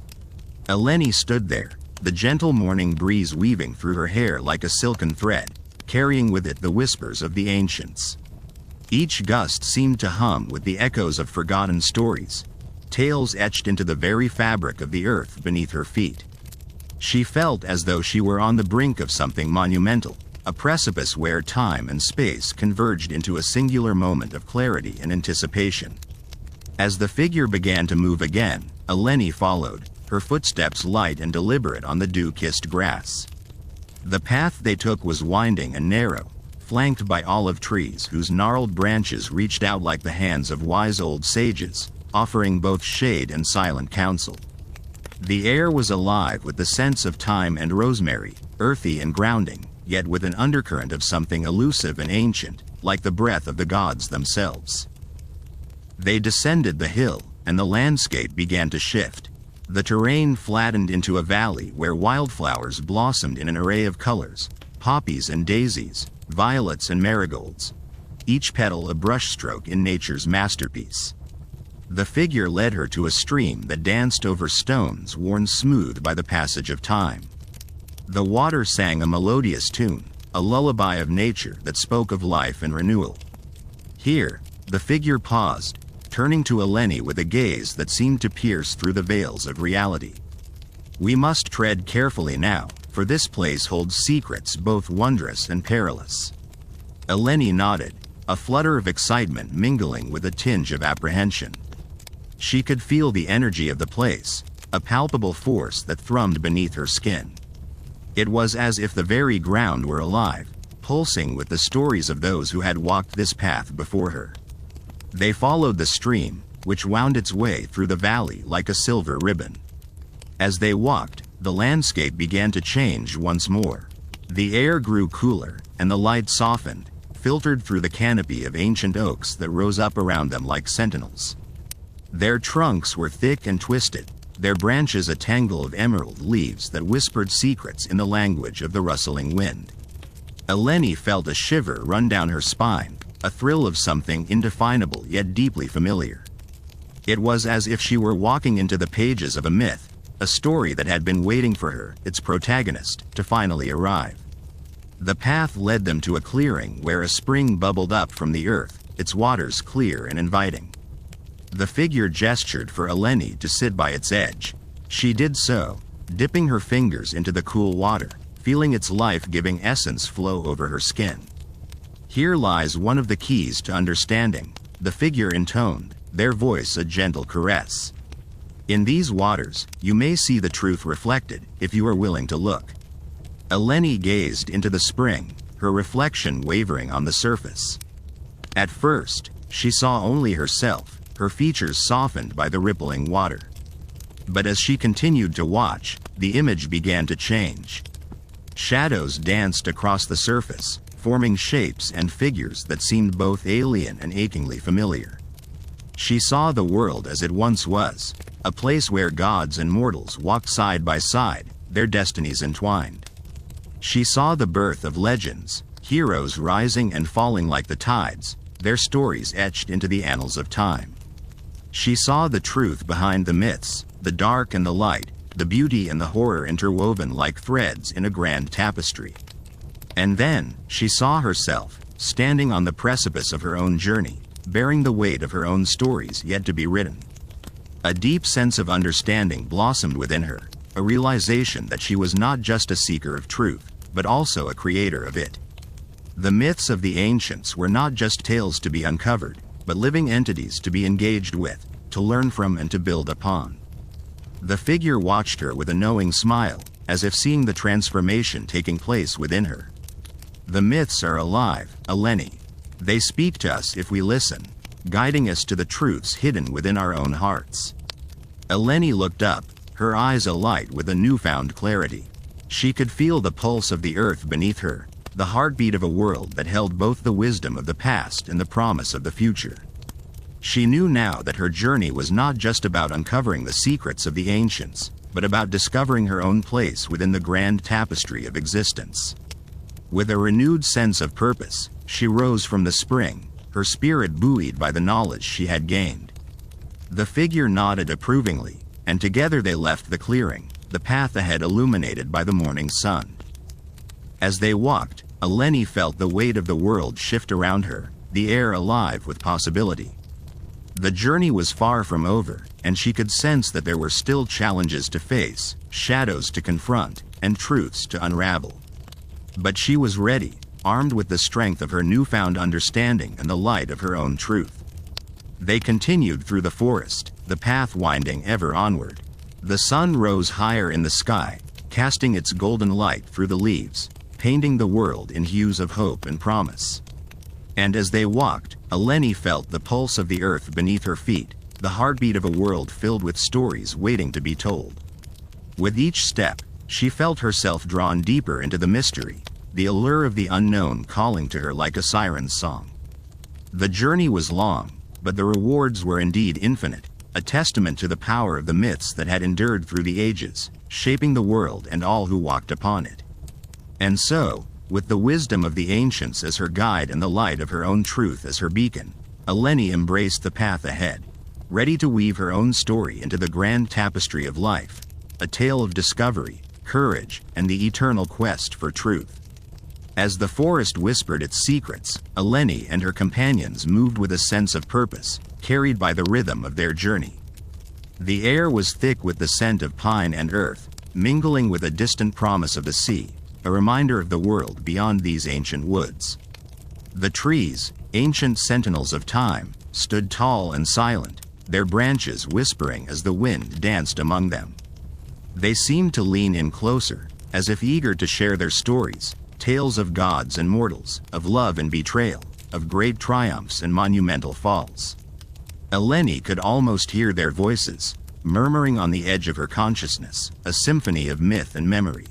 Eleni stood there, the gentle morning breeze weaving through her hair like a silken thread, carrying with it the whispers of the ancients. Each gust seemed to hum with the echoes of forgotten stories, tales etched into the very fabric of the earth beneath her feet. She felt as though she were on the brink of something monumental, a precipice where time and space converged into a singular moment of clarity and anticipation. As the figure began to move again, Eleni followed, her footsteps light and deliberate on the dew-kissed grass. The path they took was winding and narrow, flanked by olive trees whose gnarled branches reached out like the hands of wise old sages, offering both shade and silent counsel. The air was alive with the sense of thyme and rosemary, earthy and grounding, yet with an undercurrent of something elusive and ancient, like the breath of the gods themselves. They descended the hill, and the landscape began to shift. The terrain flattened into a valley where wildflowers blossomed in an array of colors, poppies and daisies, violets and marigolds, each petal a brushstroke in nature's masterpiece. The figure led her to a stream that danced over stones worn smooth by the passage of time. The water sang a melodious tune, a lullaby of nature that spoke of life and renewal. Here, the figure paused, turning to Eleni with a gaze that seemed to pierce through the veils of reality. "We must tread carefully now, for this place holds secrets both wondrous and perilous." Eleni nodded, a flutter of excitement mingling with a tinge of apprehension. She could feel the energy of the place, a palpable force that thrummed beneath her skin. It was as if the very ground were alive, pulsing with the stories of those who had walked this path before her. They followed the stream, which wound its way through the valley like a silver ribbon. As they walked, the landscape began to change once more. The air grew cooler, and the light softened, filtered through the canopy of ancient oaks that rose up around them like sentinels. Their trunks were thick and twisted, their branches a tangle of emerald leaves that whispered secrets in the language of the rustling wind. Eleni felt a shiver run down her spine, a thrill of something indefinable yet deeply familiar. It was as if she were walking into the pages of a myth, a story that had been waiting for her, its protagonist, to finally arrive. The path led them to a clearing where a spring bubbled up from the earth, its waters clear and inviting. The figure gestured for Eleni to sit by its edge. She did so, dipping her fingers into the cool water, feeling its life-giving essence flow over her skin. "Here lies one of the keys to understanding," the figure intoned, their voice a gentle caress. "In these waters, you may see the truth reflected, if you are willing to look." Eleni gazed into the spring, her reflection wavering on the surface. At first, she saw only herself, her features softened by the rippling water. But as she continued to watch, the image began to change. Shadows danced across the surface, forming shapes and figures that seemed both alien and achingly familiar. She saw the world as it once was, a place where gods and mortals walked side by side, their destinies entwined. She saw the birth of legends, heroes rising and falling like the tides, their stories etched into the annals of time. She saw the truth behind the myths, the dark and the light, the beauty and the horror interwoven like threads in a grand tapestry. And then, she saw herself, standing on the precipice of her own journey, bearing the weight of her own stories yet to be written. A deep sense of understanding blossomed within her, a realization that she was not just a seeker of truth, but also a creator of it. The myths of the ancients were not just tales to be uncovered, but living entities to be engaged with, to learn from and to build upon. The figure watched her with a knowing smile, as if seeing the transformation taking place within her. The myths are alive, Eleni. They speak to us if we listen, guiding us to the truths hidden within our own hearts. Eleni looked up, her eyes alight with a newfound clarity. She could feel the pulse of the earth beneath her, the heartbeat of a world that held both the wisdom of the past and the promise of the future. She knew now that her journey was not just about uncovering the secrets of the ancients, but about discovering her own place within the grand tapestry of existence. With a renewed sense of purpose, she rose from the spring, her spirit buoyed by the knowledge she had gained. The figure nodded approvingly, and together they left the clearing, the path ahead illuminated by the morning sun. As they walked, Eleni felt the weight of the world shift around her, the air alive with possibility. The journey was far from over, and she could sense that there were still challenges to face, shadows to confront, and truths to unravel. But she was ready, armed with the strength of her newfound understanding and the light of her own truth. They continued through the forest, the path winding ever onward. The sun rose higher in the sky, casting its golden light through the leaves, painting the world in hues of hope and promise. And as they walked, Eleni felt the pulse of the earth beneath her feet, the heartbeat of a world filled with stories waiting to be told. With each step, she felt herself drawn deeper into the mystery, the allure of the unknown calling to her like a siren's song. The journey was long, but the rewards were indeed infinite, a testament to the power of the myths that had endured through the ages, shaping the world and all who walked upon it. And so, with the wisdom of the ancients as her guide and the light of her own truth as her beacon, Eleni embraced the path ahead, ready to weave her own story into the grand tapestry of life, a tale of discovery, courage, and the eternal quest for truth. As the forest whispered its secrets, Eleni and her companions moved with a sense of purpose, carried by the rhythm of their journey. The air was thick with the scent of pine and earth, mingling with a distant promise of the sea, a reminder of the world beyond these ancient woods. The trees, ancient sentinels of time, stood tall and silent, their branches whispering as the wind danced among them. They seemed to lean in closer, as if eager to share their stories, tales of gods and mortals, of love and betrayal, of great triumphs and monumental falls. Eleni could almost hear their voices, murmuring on the edge of her consciousness, a symphony of myth and memory.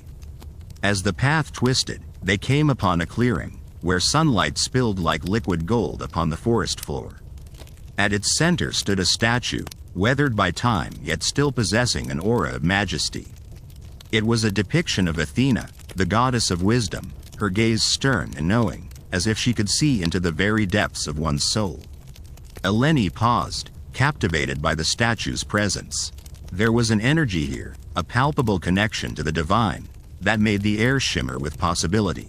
As the path twisted, they came upon a clearing, where sunlight spilled like liquid gold upon the forest floor. At its center stood a statue, weathered by time yet still possessing an aura of majesty. It was a depiction of Athena, the goddess of wisdom, her gaze stern and knowing, as if she could see into the very depths of one's soul. Eleni paused, captivated by the statue's presence. There was an energy here, a palpable connection to the divine, that made the air shimmer with possibility.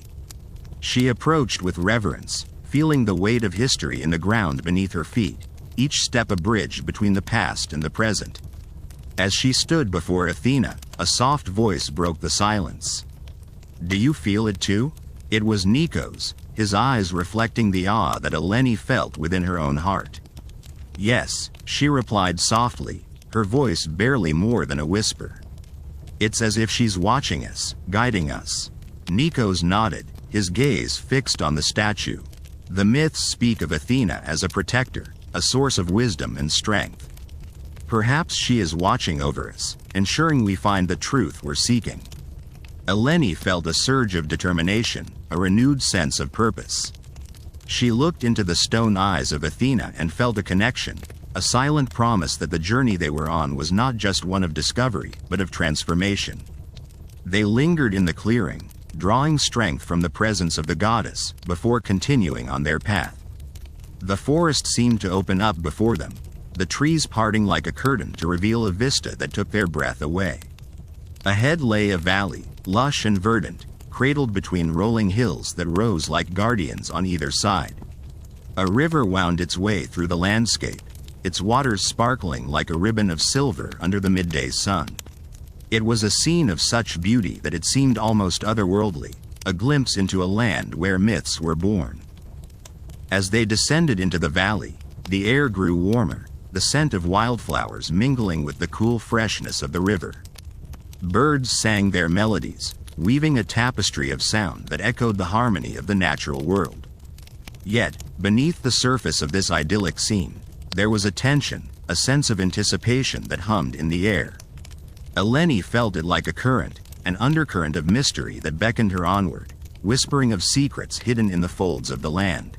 She approached with reverence, feeling the weight of history in the ground beneath her feet, each step a bridge between the past and the present. As she stood before Athena, a soft voice broke the silence. "Do you feel it too?" It was Nico's, his eyes reflecting the awe that Eleni felt within her own heart. "Yes," she replied softly, her voice barely more than a whisper. "It's as if she's watching us, guiding us." Nikos nodded, his gaze fixed on the statue. The myths speak of Athena as a protector, a source of wisdom and strength. Perhaps she is watching over us, ensuring we find the truth we're seeking. Eleni felt a surge of determination, a renewed sense of purpose. She looked into the stone eyes of Athena and felt a connection, a silent promise that the journey they were on was not just one of discovery, but of transformation. They lingered in the clearing, drawing strength from the presence of the goddess, before continuing on their path. The forest seemed to open up before them, the trees parting like a curtain to reveal a vista that took their breath away. Ahead lay a valley, lush and verdant, cradled between rolling hills that rose like guardians on either side. A river wound its way through the landscape, its waters sparkling like a ribbon of silver under the midday sun. It was a scene of such beauty that it seemed almost otherworldly, a glimpse into a land where myths were born. As they descended into the valley, the air grew warmer, the scent of wildflowers mingling with the cool freshness of the river. Birds sang their melodies, weaving a tapestry of sound that echoed the harmony of the natural world. Yet, beneath the surface of this idyllic scene, there was a tension, a sense of anticipation that hummed in the air. Eleni felt it like a current, an undercurrent of mystery that beckoned her onward, whispering of secrets hidden in the folds of the land.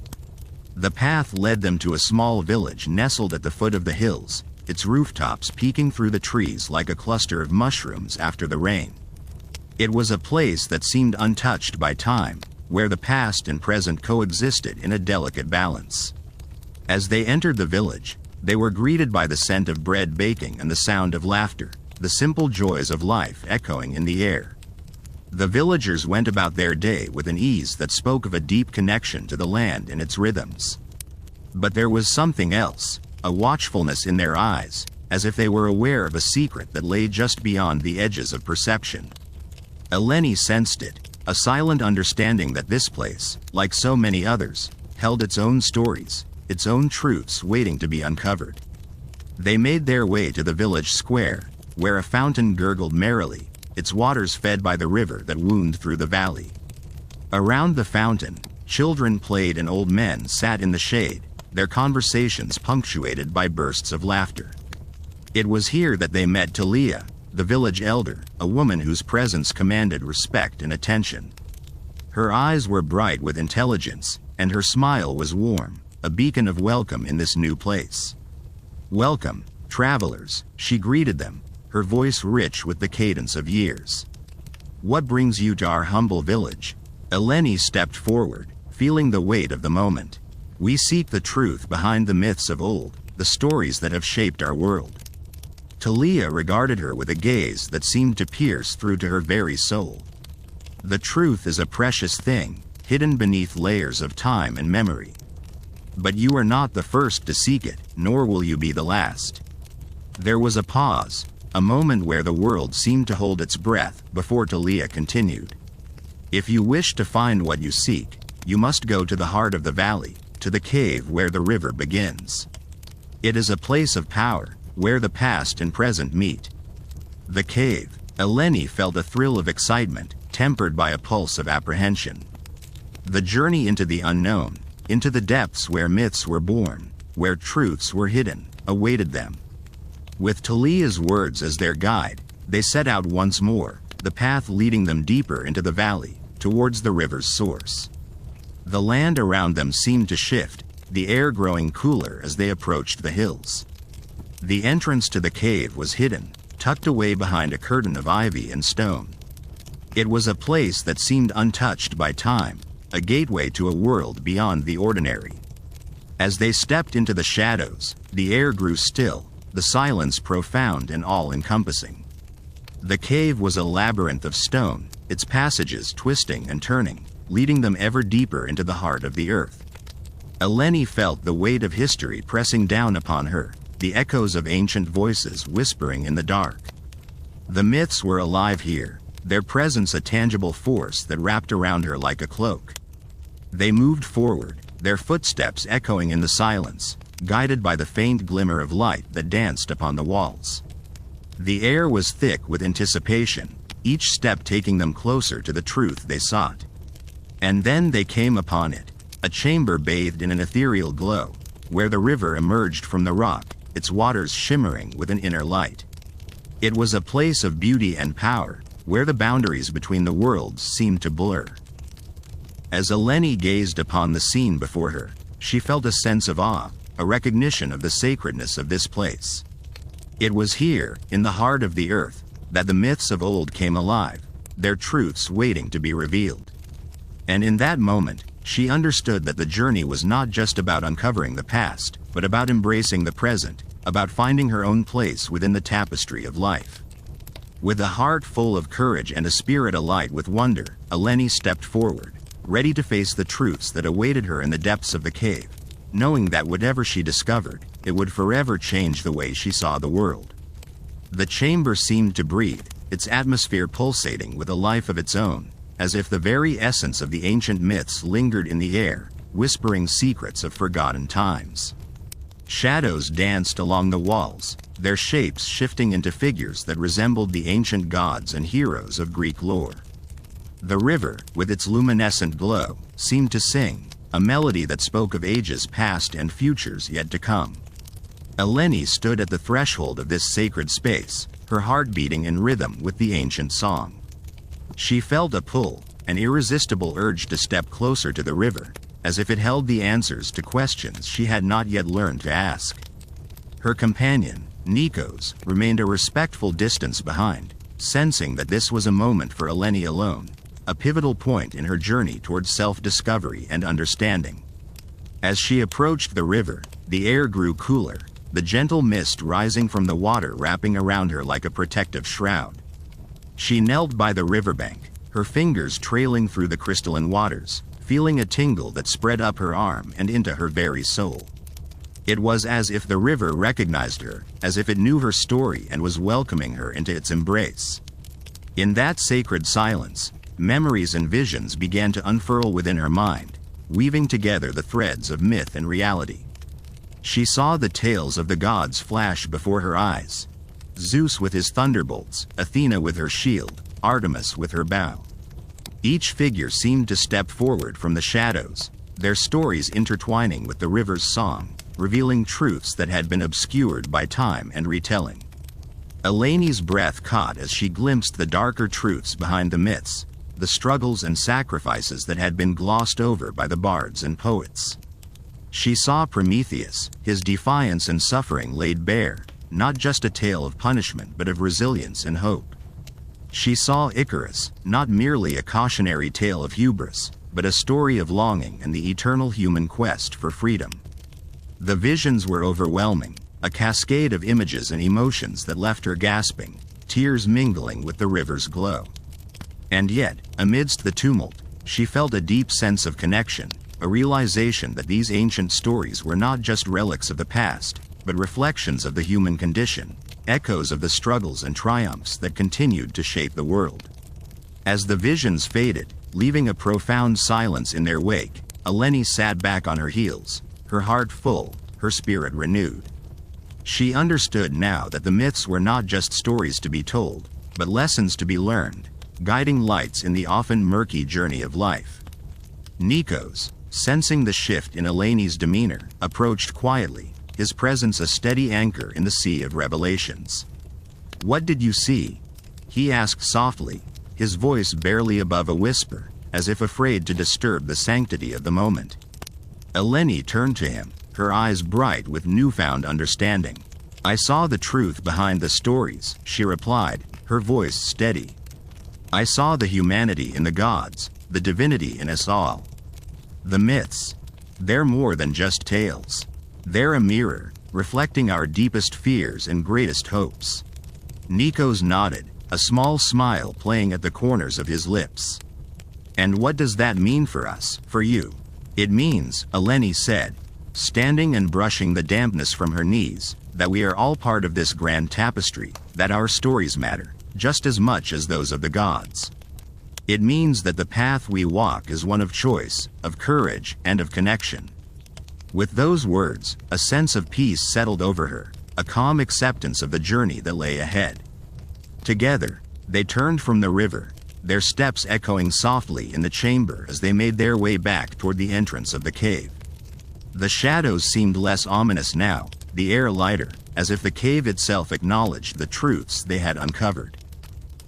The path led them to a small village nestled at the foot of the hills, its rooftops peeking through the trees like a cluster of mushrooms after the rain. It was a place that seemed untouched by time, where the past and present coexisted in a delicate balance. As they entered the village, they were greeted by the scent of bread baking and the sound of laughter, the simple joys of life echoing in the air. The villagers went about their day with an ease that spoke of a deep connection to the land and its rhythms. But there was something else, a watchfulness in their eyes, as if they were aware of a secret that lay just beyond the edges of perception. Eleni sensed it, a silent understanding that this place, like so many others, held its own stories, its own truths waiting to be uncovered. They made their way to the village square, where a fountain gurgled merrily, its waters fed by the river that wound through the valley. Around the fountain, children played and old men sat in the shade, their conversations punctuated by bursts of laughter. It was here that they met Talia, the village elder, a woman whose presence commanded respect and attention. Her eyes were bright with intelligence, and her smile was warm, a beacon of welcome in this new place. "Welcome, travelers," she greeted them, her voice rich with the cadence of years. "What brings you to our humble village?" Eleni stepped forward, feeling the weight of the moment. "We seek the truth behind the myths of old, the stories that have shaped our world." Talia regarded her with a gaze that seemed to pierce through to her very soul. "The truth is a precious thing, hidden beneath layers of time and memory. But you are not the first to seek it, nor will you be the last." There was a pause, a moment where the world seemed to hold its breath before Talia continued. "If you wish to find what you seek, you must go to the heart of the valley, to the cave where the river begins. It is a place of power, where the past and present meet." The cave. Eleni felt a thrill of excitement, tempered by a pulse of apprehension. The journey into the unknown, into the depths where myths were born, where truths were hidden, awaited them. With Talia's words as their guide, they set out once more, the path leading them deeper into the valley, towards the river's source. The land around them seemed to shift, the air growing cooler as they approached the hills. The entrance to the cave was hidden, tucked away behind a curtain of ivy and stone. It was a place that seemed untouched by time, a gateway to a world beyond the ordinary. As they stepped into the shadows, the air grew still, the silence profound and all-encompassing. The cave was a labyrinth of stone, its passages twisting and turning, leading them ever deeper into the heart of the earth. Eleni felt the weight of history pressing down upon her, the echoes of ancient voices whispering in the dark. The myths were alive here, their presence a tangible force that wrapped around her like a cloak. They moved forward, their footsteps echoing in the silence, guided by the faint glimmer of light that danced upon the walls. The air was thick with anticipation, each step taking them closer to the truth they sought. And then they came upon it, a chamber bathed in an ethereal glow, where the river emerged from the rock, its waters shimmering with an inner light. It was a place of beauty and power, where the boundaries between the worlds seemed to blur. As Eleni gazed upon the scene before her, she felt a sense of awe, a recognition of the sacredness of this place. It was here, in the heart of the earth, that the myths of old came alive, their truths waiting to be revealed. And in that moment, she understood that the journey was not just about uncovering the past, but about embracing the present, about finding her own place within the tapestry of life. With a heart full of courage and a spirit alight with wonder, Eleni stepped forward, ready to face the truths that awaited her in the depths of the cave, knowing that whatever she discovered, it would forever change the way she saw the world. The chamber seemed to breathe, its atmosphere pulsating with a life of its own, as if the very essence of the ancient myths lingered in the air, whispering secrets of forgotten times. Shadows danced along the walls, their shapes shifting into figures that resembled the ancient gods and heroes of Greek lore. The river, with its luminescent glow, seemed to sing, a melody that spoke of ages past and futures yet to come. Eleni stood at the threshold of this sacred space, her heart beating in rhythm with the ancient song. She felt a pull, an irresistible urge to step closer to the river, as if it held the answers to questions she had not yet learned to ask. Her companion, Nikos, remained a respectful distance behind, sensing that this was a moment for Eleni alone, a pivotal point in her journey towards self-discovery and understanding. As she approached the river, the air grew cooler, the gentle mist rising from the water wrapping around her like a protective shroud. She knelt by the riverbank, her fingers trailing through the crystalline waters, feeling a tingle that spread up her arm and into her very soul. It was as if the river recognized her, as if it knew her story and was welcoming her into its embrace. In that sacred silence, memories and visions began to unfurl within her mind, weaving together the threads of myth and reality. She saw the tales of the gods flash before her eyes. Zeus with his thunderbolts, Athena with her shield, Artemis with her bow. Each figure seemed to step forward from the shadows, their stories intertwining with the river's song, revealing truths that had been obscured by time and retelling. Eleni's breath caught as she glimpsed the darker truths behind the myths, the struggles and sacrifices that had been glossed over by the bards and poets. She saw Prometheus, his defiance and suffering laid bare, not just a tale of punishment but of resilience and hope. She saw Icarus, not merely a cautionary tale of hubris, but a story of longing and the eternal human quest for freedom. The visions were overwhelming, a cascade of images and emotions that left her gasping, tears mingling with the river's glow. And yet, amidst the tumult, she felt a deep sense of connection, a realization that these ancient stories were not just relics of the past, but reflections of the human condition, echoes of the struggles and triumphs that continued to shape the world. As the visions faded, leaving a profound silence in their wake, Eleni sat back on her heels, her heart full, her spirit renewed. She understood now that the myths were not just stories to be told, but lessons to be learned, guiding lights in the often murky journey of life. Nikos, sensing the shift in Eleni's demeanor, approached quietly, his presence a steady anchor in the sea of revelations. "What did you see?" he asked softly, his voice barely above a whisper, as if afraid to disturb the sanctity of the moment. Eleni turned to him, her eyes bright with newfound understanding. "I saw the truth behind the stories," she replied, her voice steady. "I saw the humanity in the gods, the divinity in us all. The myths, they're more than just tales. They're a mirror, reflecting our deepest fears and greatest hopes." Nikos nodded, a small smile playing at the corners of his lips. "And what does that mean for us, for you?" "It means," Eleni said, standing and brushing the dampness from her knees, "that we are all part of this grand tapestry, that our stories matter, just as much as those of the gods. It means that the path we walk is one of choice, of courage, and of connection." With those words, a sense of peace settled over her, a calm acceptance of the journey that lay ahead. Together, they turned from the river, their steps echoing softly in the chamber as they made their way back toward the entrance of the cave. The shadows seemed less ominous now, the air lighter, as if the cave itself acknowledged the truths they had uncovered.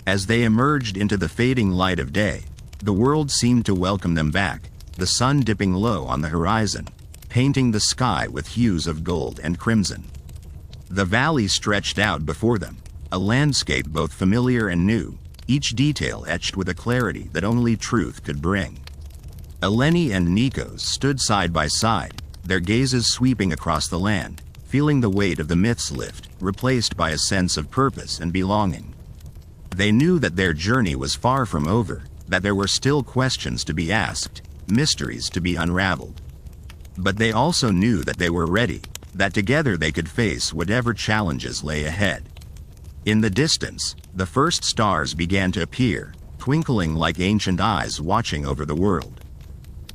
As they emerged into the fading light of day, the world seemed to welcome them back, the sun dipping low on the horizon, painting the sky with hues of gold and crimson. The valley stretched out before them, a landscape both familiar and new, each detail etched with a clarity that only truth could bring. Eleni and Nikos stood side by side, their gazes sweeping across the land, feeling the weight of the myths lift, replaced by a sense of purpose and belonging. They knew that their journey was far from over, that there were still questions to be asked, mysteries to be unraveled. But they also knew that they were ready, that together they could face whatever challenges lay ahead. In the distance, the first stars began to appear, twinkling like ancient eyes watching over the world.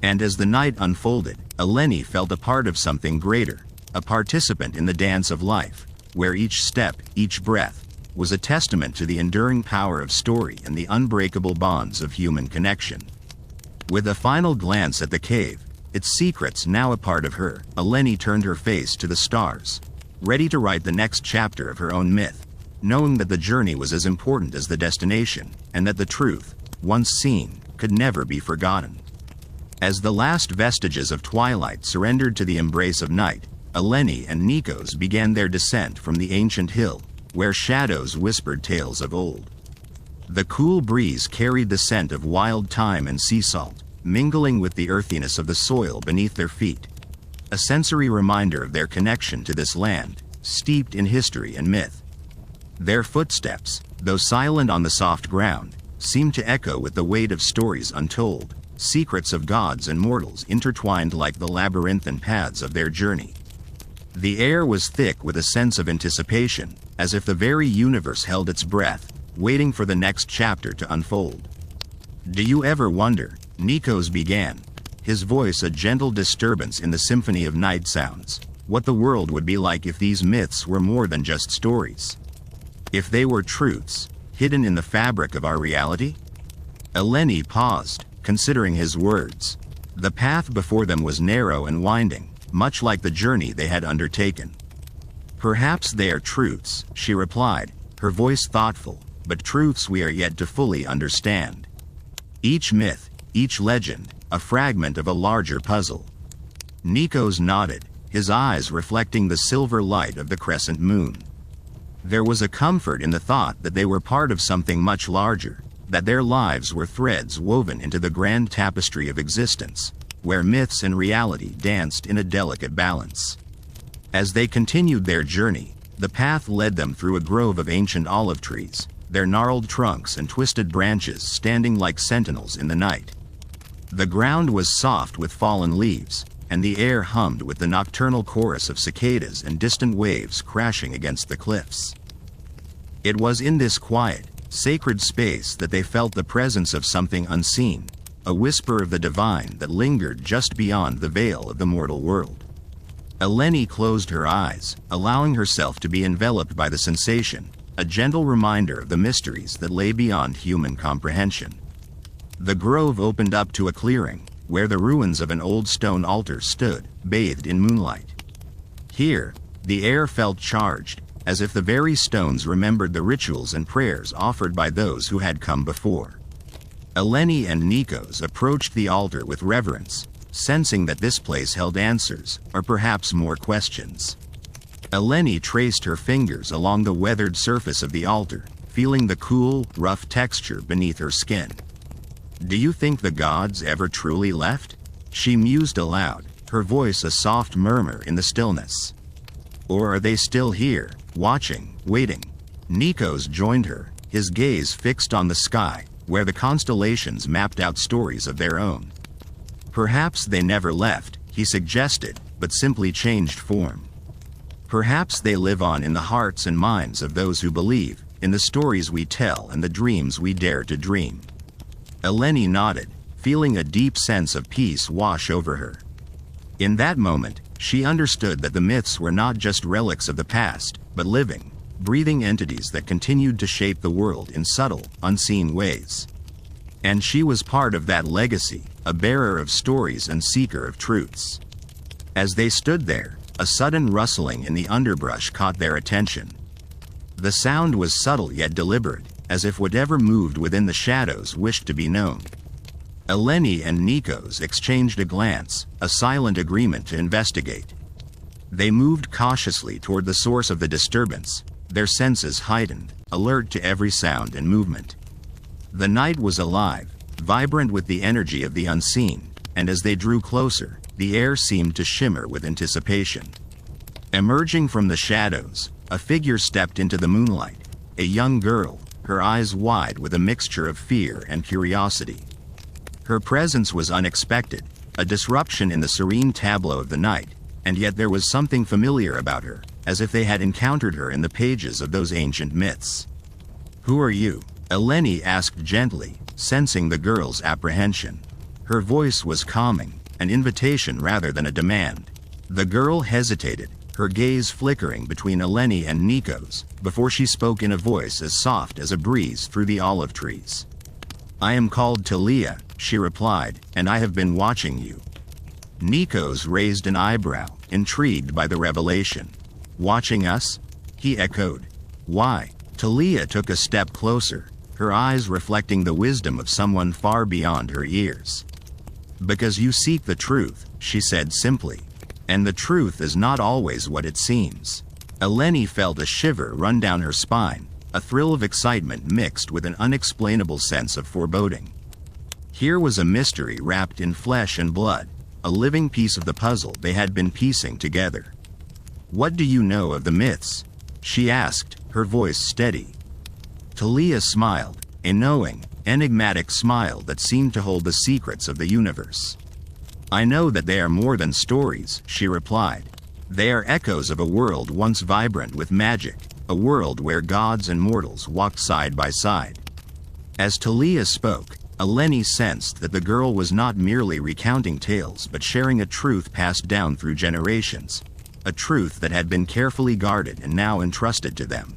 And as the night unfolded, Eleni felt a part of something greater, a participant in the dance of life, where each step, each breath, was a testament to the enduring power of story and the unbreakable bonds of human connection. With a final glance at the cave, its secrets now a part of her, Eleni turned her face to the stars, ready to write the next chapter of her own myth, knowing that the journey was as important as the destination, and that the truth, once seen, could never be forgotten. As the last vestiges of twilight surrendered to the embrace of night, Eleni and Nikos began their descent from the ancient hill, where shadows whispered tales of old. The cool breeze carried the scent of wild thyme and sea salt, mingling with the earthiness of the soil beneath their feet, a sensory reminder of their connection to this land, steeped in history and myth. Their footsteps, though silent on the soft ground, seemed to echo with the weight of stories untold, secrets of gods and mortals intertwined like the labyrinthine paths of their journey. The air was thick with a sense of anticipation, as if the very universe held its breath, waiting for the next chapter to unfold. "Do you ever wonder," Nikos began, his voice a gentle disturbance in the symphony of night sounds, "what the world would be like if these myths were more than just stories? If they were truths, hidden in the fabric of our reality?" Eleni paused, considering his words. The path before them was narrow and winding, much like the journey they had undertaken. "Perhaps they are truths," she replied, her voice thoughtful, "but truths we are yet to fully understand. Each myth, each legend, a fragment of a larger puzzle." Nikos nodded, his eyes reflecting the silver light of the crescent moon. There was a comfort in the thought that they were part of something much larger, that their lives were threads woven into the grand tapestry of existence, where myths and reality danced in a delicate balance. As they continued their journey, the path led them through a grove of ancient olive trees, their gnarled trunks and twisted branches standing like sentinels in the night. The ground was soft with fallen leaves, and the air hummed with the nocturnal chorus of cicadas and distant waves crashing against the cliffs. It was in this quiet, sacred space that they felt the presence of something unseen, a whisper of the divine that lingered just beyond the veil of the mortal world. Eleni closed her eyes, allowing herself to be enveloped by the sensation, a gentle reminder of the mysteries that lay beyond human comprehension. The grove opened up to a clearing, where the ruins of an old stone altar stood, bathed in moonlight. Here, the air felt charged, as if the very stones remembered the rituals and prayers offered by those who had come before. Eleni and Nikos approached the altar with reverence, sensing that this place held answers, or perhaps more questions. Eleni traced her fingers along the weathered surface of the altar, feeling the cool, rough texture beneath her skin. "Do you think the gods ever truly left?" she mused aloud, her voice a soft murmur in the stillness. "Or are they still here, watching, waiting?" Nikos joined her, his gaze fixed on the sky, where the constellations mapped out stories of their own. "Perhaps they never left," he suggested, "but simply changed form. Perhaps they live on in the hearts and minds of those who believe, in the stories we tell and the dreams we dare to dream." Eleni nodded, feeling a deep sense of peace wash over her. In that moment, she understood that the myths were not just relics of the past, but living, breathing entities that continued to shape the world in subtle, unseen ways. And she was part of that legacy, a bearer of stories and seeker of truths. As they stood there, a sudden rustling in the underbrush caught their attention. The sound was subtle yet deliberate, as if whatever moved within the shadows wished to be known. Eleni and Nikos exchanged a glance, a silent agreement to investigate. They moved cautiously toward the source of the disturbance, their senses heightened, alert to every sound and movement. The night was alive, vibrant with the energy of the unseen, and as they drew closer, the air seemed to shimmer with anticipation. Emerging from the shadows, a figure stepped into the moonlight, a young girl, her eyes wide with a mixture of fear and curiosity. Her presence was unexpected, a disruption in the serene tableau of the night, and yet there was something familiar about her, as if they had encountered her in the pages of those ancient myths. "Who are you?" Eleni asked gently, sensing the girl's apprehension. Her voice was calming, an invitation rather than a demand. The girl hesitated, her gaze flickering between Eleni and Nikos, before she spoke in a voice as soft as a breeze through the olive trees. "I am called Talia," she replied, "and I have been watching you." Nikos raised an eyebrow, intrigued by the revelation. "Watching us?" he echoed. "Why?" Talia took a step closer, her eyes reflecting the wisdom of someone far beyond her years. "Because you seek the truth," she said simply. "And the truth is not always what it seems." Eleni felt a shiver run down her spine, a thrill of excitement mixed with an unexplainable sense of foreboding. Here was a mystery wrapped in flesh and blood, a living piece of the puzzle they had been piecing together. "What do you know of the myths?" she asked, her voice steady. Talia smiled, a knowing, enigmatic smile that seemed to hold the secrets of the universe. "I know that they are more than stories," she replied. "They are echoes of a world once vibrant with magic, a world where gods and mortals walked side by side." As Talia spoke, Eleni sensed that the girl was not merely recounting tales but sharing a truth passed down through generations, a truth that had been carefully guarded and now entrusted to them.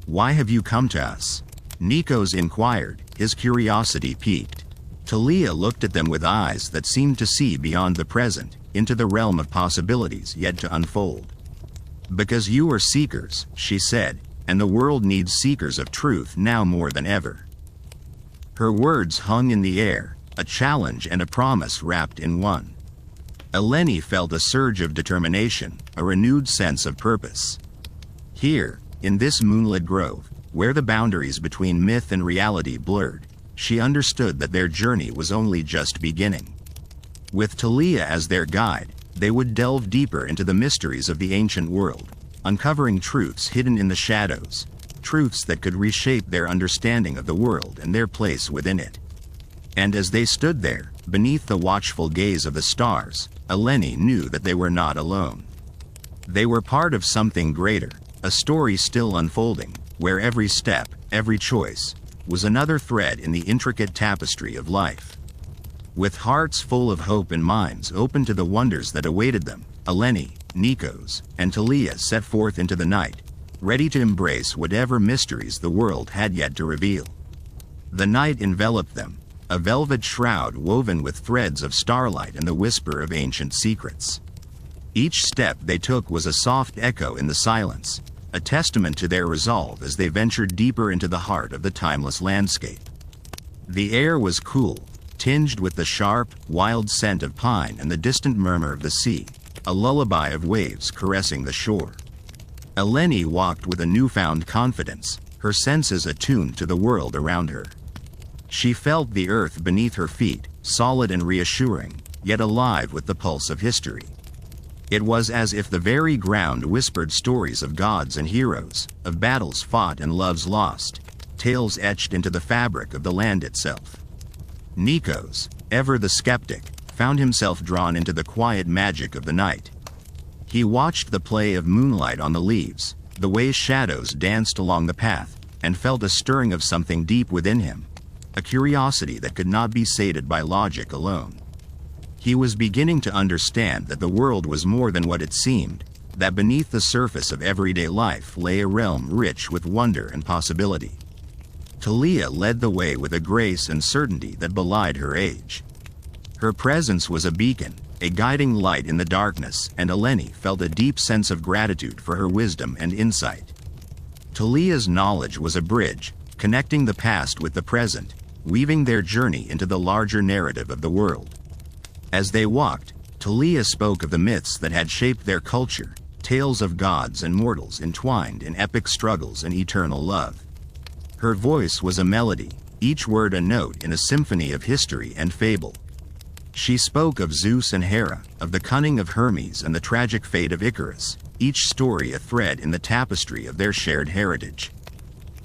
"Why have you come to us?" Nikos inquired, his curiosity piqued. Talia looked at them with eyes that seemed to see beyond the present, into the realm of possibilities yet to unfold. "Because you are seekers," she said, "and the world needs seekers of truth now more than ever." Her words hung in the air, a challenge and a promise wrapped in one. Eleni felt a surge of determination, a renewed sense of purpose. Here, in this moonlit grove, where the boundaries between myth and reality blurred, she understood that their journey was only just beginning. With Talia as their guide, they would delve deeper into the mysteries of the ancient world, uncovering truths hidden in the shadows, truths that could reshape their understanding of the world and their place within it. And as they stood there, beneath the watchful gaze of the stars, Eleni knew that they were not alone. They were part of something greater, a story still unfolding, where every step, every choice, was another thread in the intricate tapestry of life. With hearts full of hope and minds open to the wonders that awaited them, Eleni, Nikos, and Talia set forth into the night, ready to embrace whatever mysteries the world had yet to reveal. The night enveloped them, a velvet shroud woven with threads of starlight and the whisper of ancient secrets. Each step they took was a soft echo in the silence, a testament to their resolve as they ventured deeper into the heart of the timeless landscape. The air was cool, tinged with the sharp, wild scent of pine and the distant murmur of the sea, a lullaby of waves caressing the shore. Eleni walked with a newfound confidence, her senses attuned to the world around her. She felt the earth beneath her feet, solid and reassuring, yet alive with the pulse of history. It was as if the very ground whispered stories of gods and heroes, of battles fought and loves lost, tales etched into the fabric of the land itself. Nikos, ever the skeptic, found himself drawn into the quiet magic of the night. He watched the play of moonlight on the leaves, the way shadows danced along the path, and felt a stirring of something deep within him, a curiosity that could not be sated by logic alone. He was beginning to understand that the world was more than what it seemed, that beneath the surface of everyday life lay a realm rich with wonder and possibility. Talia led the way with a grace and certainty that belied her age. Her presence was a beacon, a guiding light in the darkness, and Eleni felt a deep sense of gratitude for her wisdom and insight. Talia's knowledge was a bridge, connecting the past with the present, weaving their journey into the larger narrative of the world. As they walked, Talia spoke of the myths that had shaped their culture, tales of gods and mortals entwined in epic struggles and eternal love. Her voice was a melody, each word a note in a symphony of history and fable. She spoke of Zeus and Hera, of the cunning of Hermes and the tragic fate of Icarus, each story a thread in the tapestry of their shared heritage.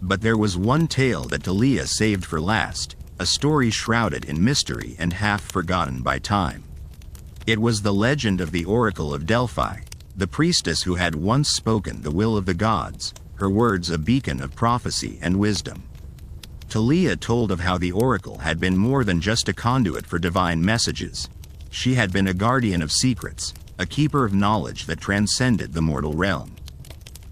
But there was one tale that Talia saved for last, a story shrouded in mystery and half forgotten by time. It was the legend of the Oracle of Delphi, the priestess who had once spoken the will of the gods, her words a beacon of prophecy and wisdom. Talia told of how the oracle had been more than just a conduit for divine messages. She had been a guardian of secrets, a keeper of knowledge that transcended the mortal realm.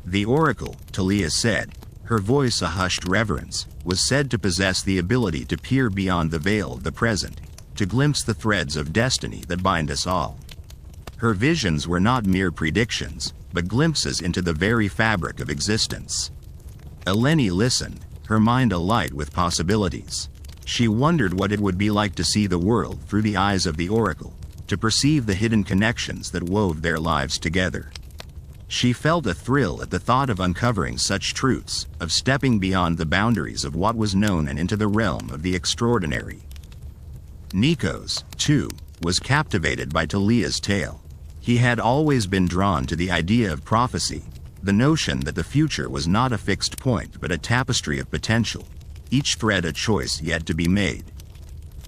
The oracle, Talia said, her voice a hushed reverence, was said to possess the ability to peer beyond the veil of the present, to glimpse the threads of destiny that bind us all. Her visions were not mere predictions, but glimpses into the very fabric of existence. Eleni listened, her mind alight with possibilities. She wondered what it would be like to see the world through the eyes of the oracle, to perceive the hidden connections that wove their lives together. She felt a thrill at the thought of uncovering such truths, of stepping beyond the boundaries of what was known and into the realm of the extraordinary. Nikos, too, was captivated by Talia's tale. He had always been drawn to the idea of prophecy, the notion that the future was not a fixed point but a tapestry of potential, each thread a choice yet to be made.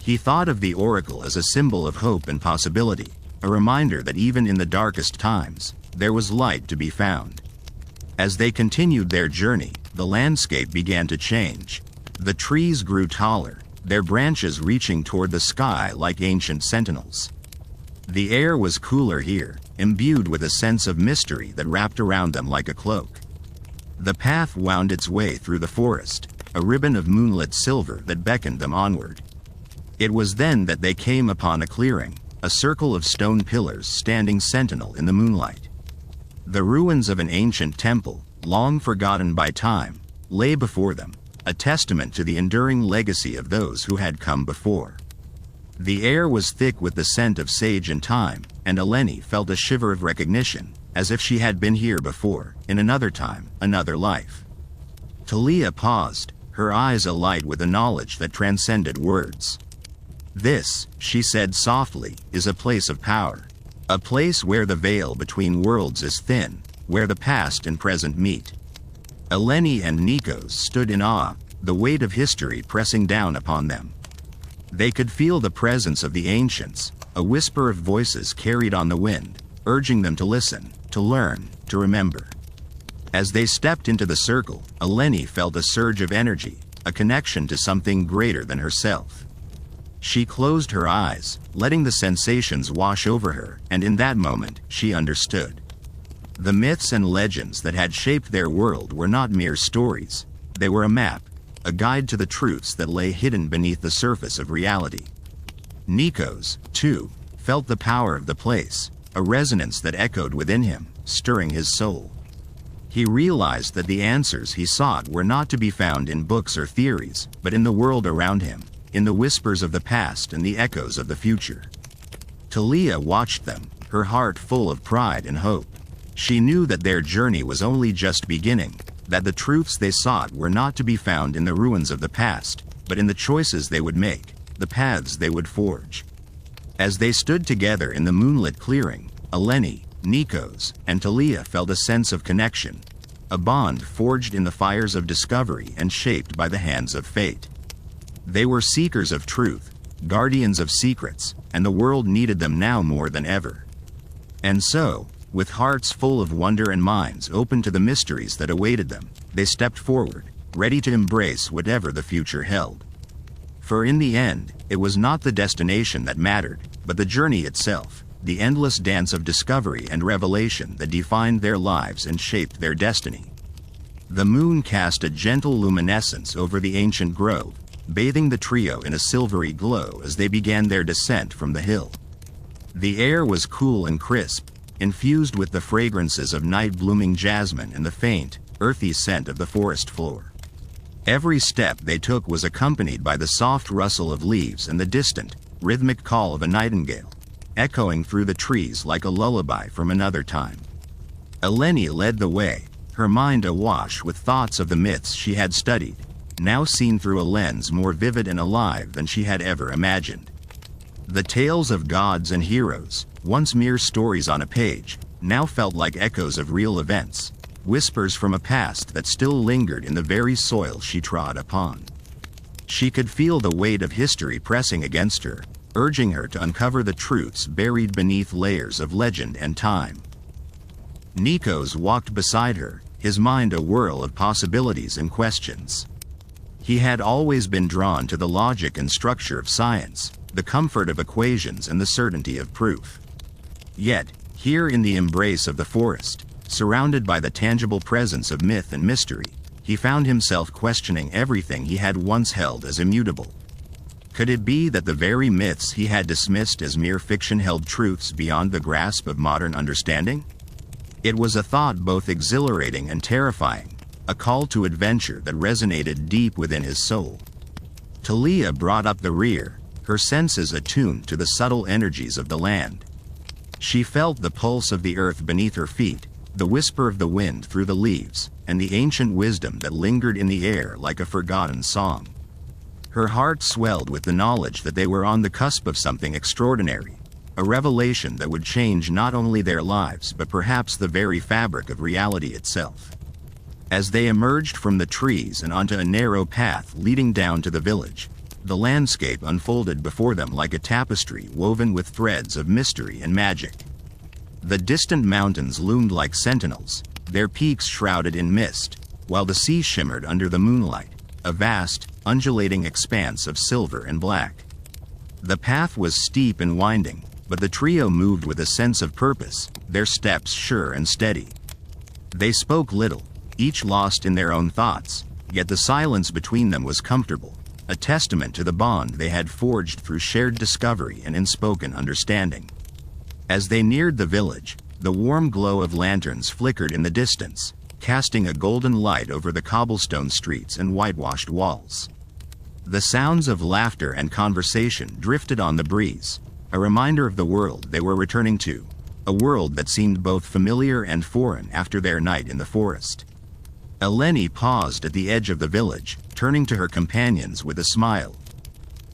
He thought of the oracle as a symbol of hope and possibility, a reminder that even in the darkest times, there was light to be found. As they continued their journey, the landscape began to change. The trees grew taller, their branches reaching toward the sky like ancient sentinels. The air was cooler here, imbued with a sense of mystery that wrapped around them like a cloak. The path wound its way through the forest, a ribbon of moonlit silver that beckoned them onward. It was then that they came upon a clearing, a circle of stone pillars standing sentinel in the moonlight. The ruins of an ancient temple, long forgotten by time, lay before them, a testament to the enduring legacy of those who had come before. The air was thick with the scent of sage and thyme, and Eleni felt a shiver of recognition, as if she had been here before, in another time, another life. Talia paused, her eyes alight with a knowledge that transcended words. "This," she said softly, "is a place of power. A place where the veil between worlds is thin, where the past and present meet." Eleni and Nikos stood in awe, the weight of history pressing down upon them. They could feel the presence of the ancients, a whisper of voices carried on the wind, urging them to listen, to learn, to remember. As they stepped into the circle, Eleni felt a surge of energy, a connection to something greater than herself. She closed her eyes, letting the sensations wash over her, and in that moment, she understood. The myths and legends that had shaped their world were not mere stories. They were a map, a guide to the truths that lay hidden beneath the surface of reality. Nikos, too, felt the power of the place, a resonance that echoed within him, stirring his soul. He realized that the answers he sought were not to be found in books or theories, but in the world around him, in the whispers of the past and the echoes of the future. Talia watched them, her heart full of pride and hope. She knew that their journey was only just beginning, that the truths they sought were not to be found in the ruins of the past, but in the choices they would make, the paths they would forge. As they stood together in the moonlit clearing, Eleni, Nikos, and Talia felt a sense of connection, a bond forged in the fires of discovery and shaped by the hands of fate. They were seekers of truth, guardians of secrets, and the world needed them now more than ever. And so, with hearts full of wonder and minds open to the mysteries that awaited them, they stepped forward, ready to embrace whatever the future held. For in the end, it was not the destination that mattered, but the journey itself, the endless dance of discovery and revelation that defined their lives and shaped their destiny. The moon cast a gentle luminescence over the ancient grove, bathing the trio in a silvery glow as they began their descent from the hill. The air was cool and crisp, infused with the fragrances of night-blooming jasmine and the faint, earthy scent of the forest floor. Every step they took was accompanied by the soft rustle of leaves and the distant, rhythmic call of a nightingale, echoing through the trees like a lullaby from another time. Eleni led the way, her mind awash with thoughts of the myths she had studied, now seen through a lens more vivid and alive than she had ever imagined. The tales of gods and heroes, once mere stories on a page, now felt like echoes of real events, whispers from a past that still lingered in the very soil she trod upon. She could feel the weight of history pressing against her, urging her to uncover the truths buried beneath layers of legend and time. Nikos walked beside her, his mind a whirl of possibilities and questions. He had always been drawn to the logic and structure of science, the comfort of equations and the certainty of proof. Yet, here in the embrace of the forest, surrounded by the tangible presence of myth and mystery, he found himself questioning everything he had once held as immutable. Could it be that the very myths he had dismissed as mere fiction held truths beyond the grasp of modern understanding? It was a thought both exhilarating and terrifying, a call to adventure that resonated deep within his soul. Talia brought up the rear, her senses attuned to the subtle energies of the land. She felt the pulse of the earth beneath her feet, the whisper of the wind through the leaves, and the ancient wisdom that lingered in the air like a forgotten song. Her heart swelled with the knowledge that they were on the cusp of something extraordinary, a revelation that would change not only their lives but perhaps the very fabric of reality itself. As they emerged from the trees and onto a narrow path leading down to the village, the landscape unfolded before them like a tapestry woven with threads of mystery and magic. The distant mountains loomed like sentinels, their peaks shrouded in mist, while the sea shimmered under the moonlight, a vast, undulating expanse of silver and black. The path was steep and winding, but the trio moved with a sense of purpose, their steps sure and steady. They spoke little, each lost in their own thoughts, yet the silence between them was comfortable, a testament to the bond they had forged through shared discovery and unspoken understanding. As they neared the village, the warm glow of lanterns flickered in the distance, casting a golden light over the cobblestone streets and whitewashed walls. The sounds of laughter and conversation drifted on the breeze, a reminder of the world they were returning to, a world that seemed both familiar and foreign after their night in the forest. Eleni paused at the edge of the village, turning to her companions with a smile.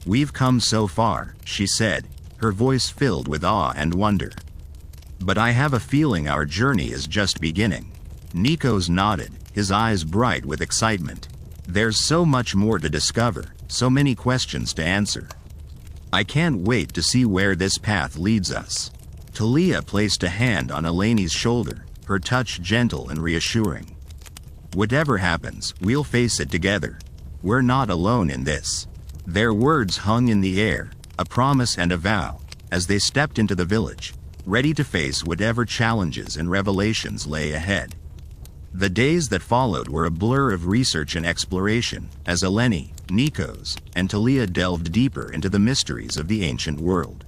"We've come so far," she said, her voice filled with awe and wonder. "But I have a feeling our journey is just beginning." Nikos nodded, his eyes bright with excitement. "There's so much more to discover, so many questions to answer. I can't wait to see where this path leads us." Talia placed a hand on Eleni's shoulder, her touch gentle and reassuring. "Whatever happens, we'll face it together. We're not alone in this." Their words hung in the air, a promise and a vow, as they stepped into the village, ready to face whatever challenges and revelations lay ahead. The days that followed were a blur of research and exploration, as Eleni, Nikos, and Talia delved deeper into the mysteries of the ancient world.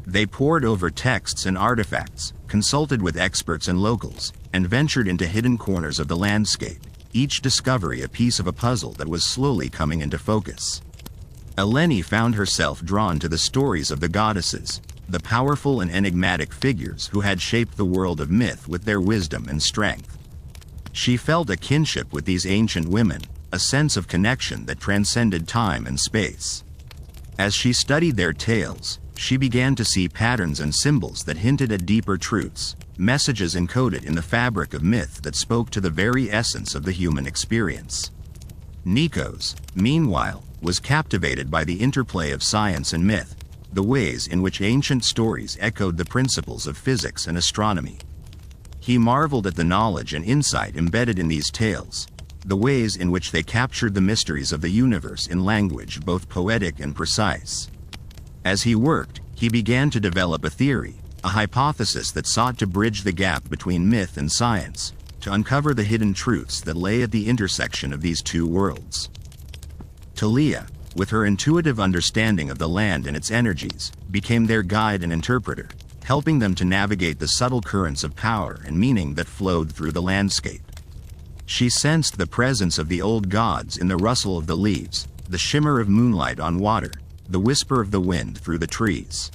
They pored over texts and artifacts, consulted with experts and locals, and ventured into hidden corners of the landscape, each discovery a piece of a puzzle that was slowly coming into focus. Eleni found herself drawn to the stories of the goddesses, the powerful and enigmatic figures who had shaped the world of myth with their wisdom and strength. She felt a kinship with these ancient women, a sense of connection that transcended time and space. As she studied their tales, she began to see patterns and symbols that hinted at deeper truths, messages encoded in the fabric of myth that spoke to the very essence of the human experience. Nikos, meanwhile, was captivated by the interplay of science and myth, the ways in which ancient stories echoed the principles of physics and astronomy. He marveled at the knowledge and insight embedded in these tales, the ways in which they captured the mysteries of the universe in language both poetic and precise. As he worked, he began to develop a theory, a hypothesis that sought to bridge the gap between myth and science, to uncover the hidden truths that lay at the intersection of these two worlds. Talia, with her intuitive understanding of the land and its energies, became their guide and interpreter, helping them to navigate the subtle currents of power and meaning that flowed through the landscape. She sensed the presence of the old gods in the rustle of the leaves, the shimmer of moonlight on water, the whisper of the wind through the trees.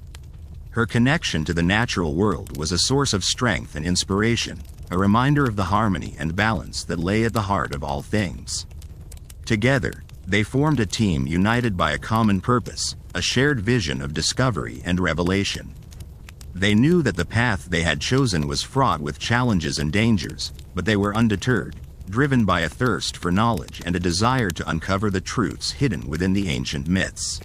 Her connection to the natural world was a source of strength and inspiration, a reminder of the harmony and balance that lay at the heart of all things. Together, they formed a team united by a common purpose, a shared vision of discovery and revelation. They knew that the path they had chosen was fraught with challenges and dangers, but they were undeterred, driven by a thirst for knowledge and a desire to uncover the truths hidden within the ancient myths.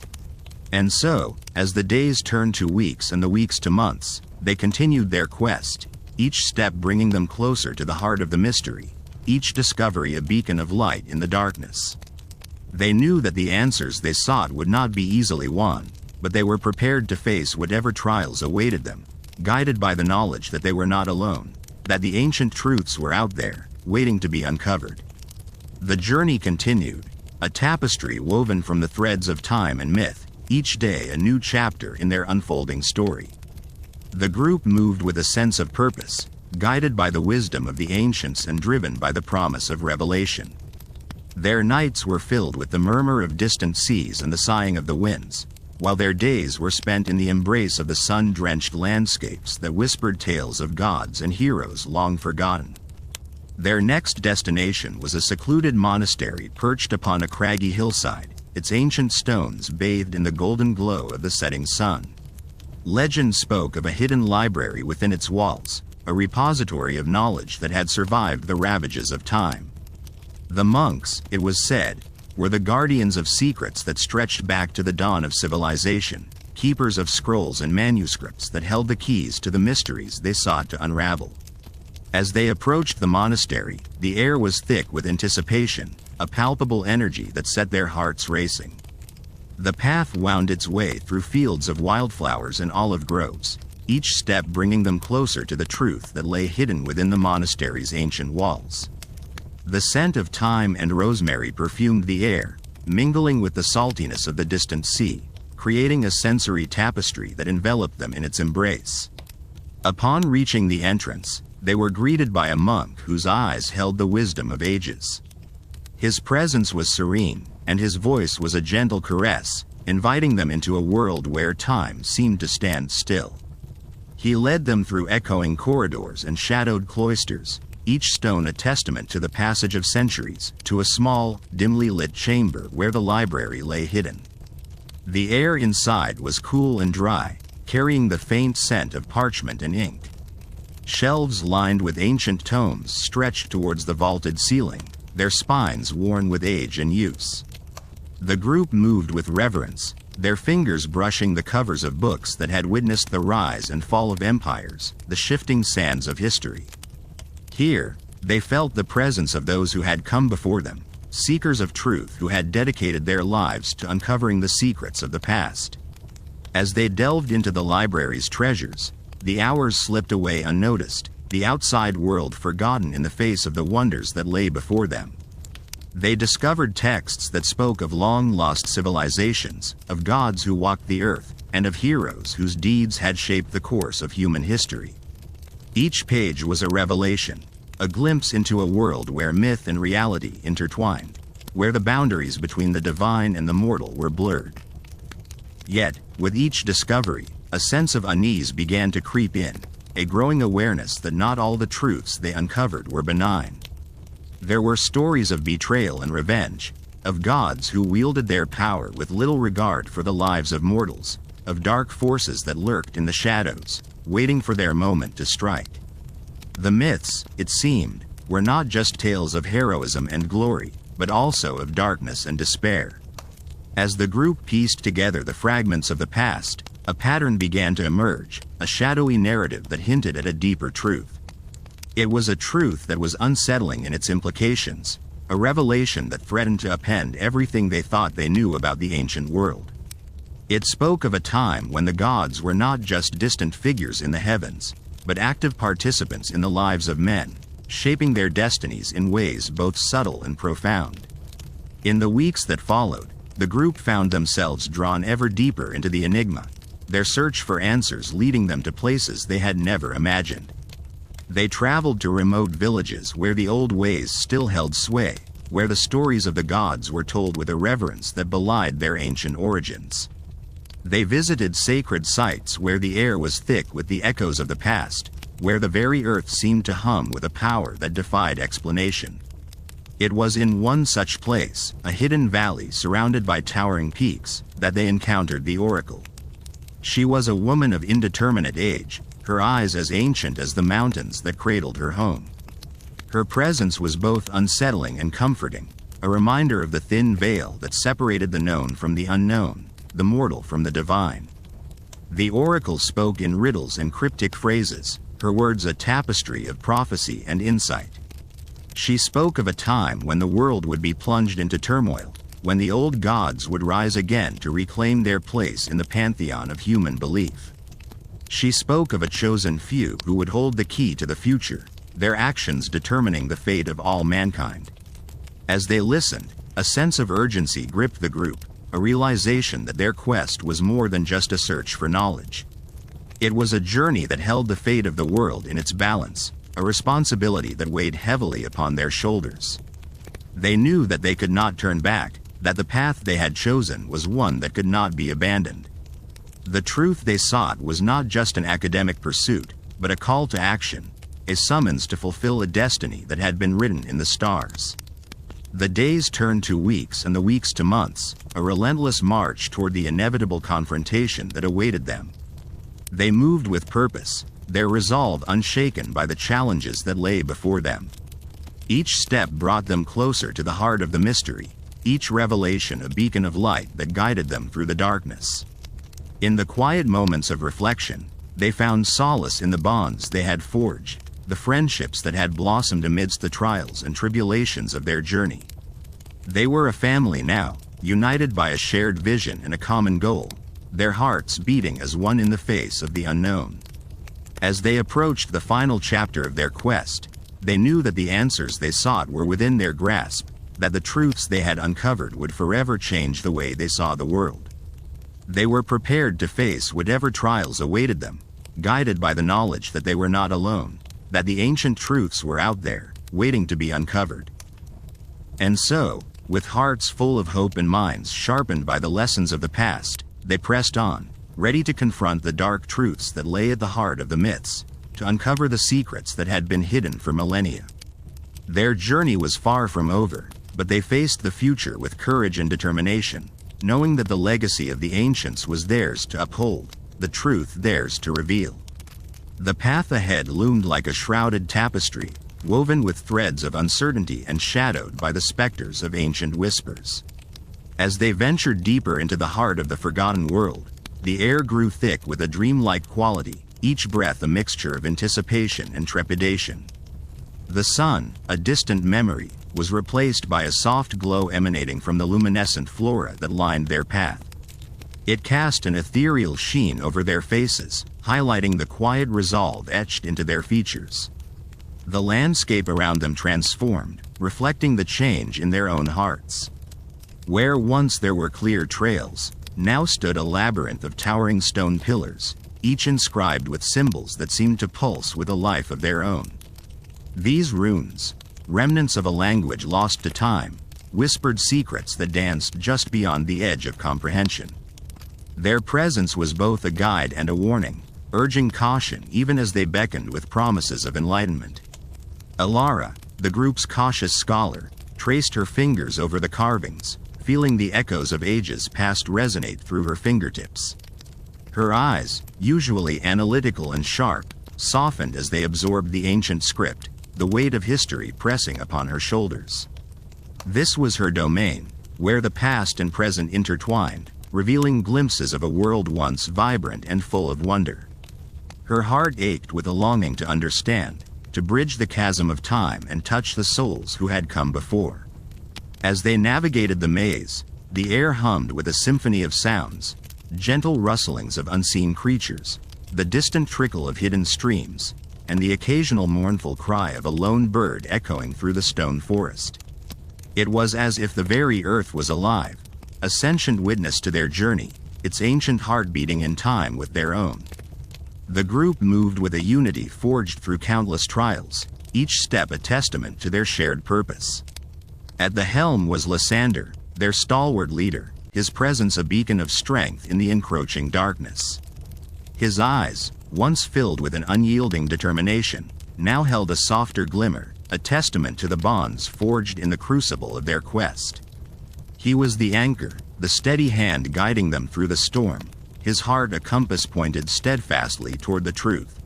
And so, as the days turned to weeks and the weeks to months, they continued their quest, each step bringing them closer to the heart of the mystery, each discovery a beacon of light in the darkness. They knew that the answers they sought would not be easily won, but they were prepared to face whatever trials awaited them, guided by the knowledge that they were not alone, that the ancient truths were out there, waiting to be uncovered. The journey continued, a tapestry woven from the threads of time and myth, each day a new chapter in their unfolding story. The group moved with a sense of purpose, guided by the wisdom of the ancients and driven by the promise of revelation. Their nights were filled with the murmur of distant seas and the sighing of the winds, while their days were spent in the embrace of the sun-drenched landscapes that whispered tales of gods and heroes long forgotten. Their next destination was a secluded monastery perched upon a craggy hillside, its ancient stones bathed in the golden glow of the setting sun. Legend spoke of a hidden library within its walls, a repository of knowledge that had survived the ravages of time. The monks, it was said, were the guardians of secrets that stretched back to the dawn of civilization, keepers of scrolls and manuscripts that held the keys to the mysteries they sought to unravel. As they approached the monastery, the air was thick with anticipation, a palpable energy that set their hearts racing. The path wound its way through fields of wildflowers and olive groves, each step bringing them closer to the truth that lay hidden within the monastery's ancient walls. The scent of thyme and rosemary perfumed the air, mingling with the saltiness of the distant sea, creating a sensory tapestry that enveloped them in its embrace. Upon reaching the entrance, they were greeted by a monk whose eyes held the wisdom of ages. His presence was serene, and his voice was a gentle caress, inviting them into a world where time seemed to stand still. He led them through echoing corridors and shadowed cloisters, each stone a testament to the passage of centuries, to a small, dimly lit chamber where the library lay hidden. The air inside was cool and dry, carrying the faint scent of parchment and ink. Shelves lined with ancient tomes stretched towards the vaulted ceiling, their spines worn with age and use. The group moved with reverence, their fingers brushing the covers of books that had witnessed the rise and fall of empires, the shifting sands of history. Here, they felt the presence of those who had come before them, seekers of truth who had dedicated their lives to uncovering the secrets of the past. As they delved into the library's treasures, the hours slipped away unnoticed, the outside world forgotten in the face of the wonders that lay before them. They discovered texts that spoke of long-lost civilizations, of gods who walked the earth, and of heroes whose deeds had shaped the course of human history. Each page was a revelation, a glimpse into a world where myth and reality intertwined, where the boundaries between the divine and the mortal were blurred. Yet, with each discovery, a sense of unease began to creep in, a growing awareness that not all the truths they uncovered were benign. There were stories of betrayal and revenge, of gods who wielded their power with little regard for the lives of mortals, of dark forces that lurked in the shadows, waiting for their moment to strike. The myths, it seemed, were not just tales of heroism and glory, but also of darkness and despair. As the group pieced together the fragments of the past, a pattern began to emerge, a shadowy narrative that hinted at a deeper truth. It was a truth that was unsettling in its implications, a revelation that threatened to upend everything they thought they knew about the ancient world. It spoke of a time when the gods were not just distant figures in the heavens, but active participants in the lives of men, shaping their destinies in ways both subtle and profound. In the weeks that followed, the group found themselves drawn ever deeper into the enigma, their search for answers leading them to places they had never imagined. They traveled to remote villages where the old ways still held sway, where the stories of the gods were told with a reverence that belied their ancient origins. They visited sacred sites where the air was thick with the echoes of the past, where the very earth seemed to hum with a power that defied explanation. It was in one such place, a hidden valley surrounded by towering peaks, that they encountered the oracle. She was a woman of indeterminate age, her eyes as ancient as the mountains that cradled her home. Her presence was both unsettling and comforting, a reminder of the thin veil that separated the known from the unknown, the mortal from the divine. The oracle spoke in riddles and cryptic phrases, her words a tapestry of prophecy and insight. She spoke of a time when the world would be plunged into turmoil, when the old gods would rise again to reclaim their place in the pantheon of human belief. She spoke of a chosen few who would hold the key to the future, their actions determining the fate of all mankind. As they listened, a sense of urgency gripped the group, a realization that their quest was more than just a search for knowledge. It was a journey that held the fate of the world in its balance, a responsibility that weighed heavily upon their shoulders. They knew that they could not turn back, that the path they had chosen was one that could not be abandoned. The truth they sought was not just an academic pursuit, but a call to action, a summons to fulfill a destiny that had been written in the stars. The days turned to weeks and the weeks to months, a relentless march toward the inevitable confrontation that awaited them. They moved with purpose, their resolve unshaken by the challenges that lay before them. Each step brought them closer to the heart of the mystery, each revelation a beacon of light that guided them through the darkness. In the quiet moments of reflection, they found solace in the bonds they had forged, the friendships that had blossomed amidst the trials and tribulations of their journey. They were a family now, united by a shared vision and a common goal, their hearts beating as one in the face of the unknown. As they approached the final chapter of their quest, they knew that the answers they sought were within their grasp, that the truths they had uncovered would forever change the way they saw the world. They were prepared to face whatever trials awaited them, guided by the knowledge that they were not alone, that the ancient truths were out there, waiting to be uncovered. And so, with hearts full of hope and minds sharpened by the lessons of the past, they pressed on, ready to confront the dark truths that lay at the heart of the myths, to uncover the secrets that had been hidden for millennia. Their journey was far from over, but they faced the future with courage and determination, knowing that the legacy of the ancients was theirs to uphold, the truth theirs to reveal. The path ahead loomed like a shrouded tapestry, woven with threads of uncertainty and shadowed by the specters of ancient whispers. As they ventured deeper into the heart of the forgotten world, the air grew thick with a dreamlike quality, each breath a mixture of anticipation and trepidation. The sun, a distant memory, was replaced by a soft glow emanating from the luminescent flora that lined their path. It cast an ethereal sheen over their faces, highlighting the quiet resolve etched into their features. The landscape around them transformed, reflecting the change in their own hearts. Where once there were clear trails, now stood a labyrinth of towering stone pillars, each inscribed with symbols that seemed to pulse with a life of their own. These runes, remnants of a language lost to time, whispered secrets that danced just beyond the edge of comprehension. Their presence was both a guide and a warning, urging caution even as they beckoned with promises of enlightenment. Alara, the group's cautious scholar, traced her fingers over the carvings, feeling the echoes of ages past resonate through her fingertips. Her eyes, usually analytical and sharp, softened as they absorbed the ancient script, the weight of history pressing upon her shoulders. This was her domain, where the past and present intertwined, revealing glimpses of a world once vibrant and full of wonder. Her heart ached with a longing to understand, to bridge the chasm of time and touch the souls who had come before. As they navigated the maze, the air hummed with a symphony of sounds, gentle rustlings of unseen creatures, the distant trickle of hidden streams, and the occasional mournful cry of a lone bird echoing through the stone forest. It was as if the very earth was alive, a sentient witness to their journey, its ancient heart beating in time with their own. The group moved with a unity forged through countless trials, each step a testament to their shared purpose. At the helm was Lysander, their stalwart leader, his presence a beacon of strength in the encroaching darkness. His eyes, once filled with an unyielding determination, now held a softer glimmer, a testament to the bonds forged in the crucible of their quest. He was the anchor, the steady hand guiding them through the storm, his heart a compass pointed steadfastly toward the truth.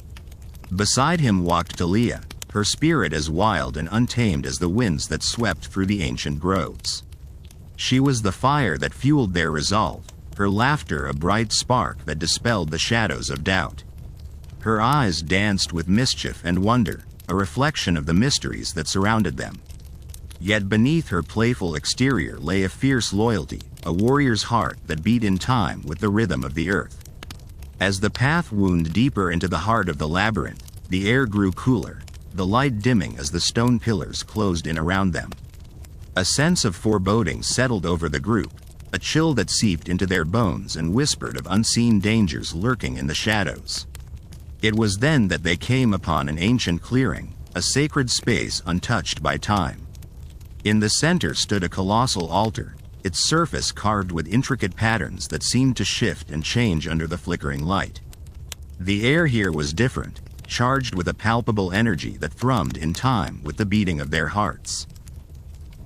Beside him walked Talia, her spirit as wild and untamed as the winds that swept through the ancient groves. She was the fire that fueled their resolve, her laughter a bright spark that dispelled the shadows of doubt. Her eyes danced with mischief and wonder, a reflection of the mysteries that surrounded them. Yet beneath her playful exterior lay a fierce loyalty, a warrior's heart that beat in time with the rhythm of the earth. As the path wound deeper into the heart of the labyrinth, the air grew cooler, the light dimming as the stone pillars closed in around them. A sense of foreboding settled over the group, a chill that seeped into their bones and whispered of unseen dangers lurking in the shadows. It was then that they came upon an ancient clearing, a sacred space untouched by time. In the center stood a colossal altar, its surface carved with intricate patterns that seemed to shift and change under the flickering light. The air here was different, charged with a palpable energy that thrummed in time with the beating of their hearts.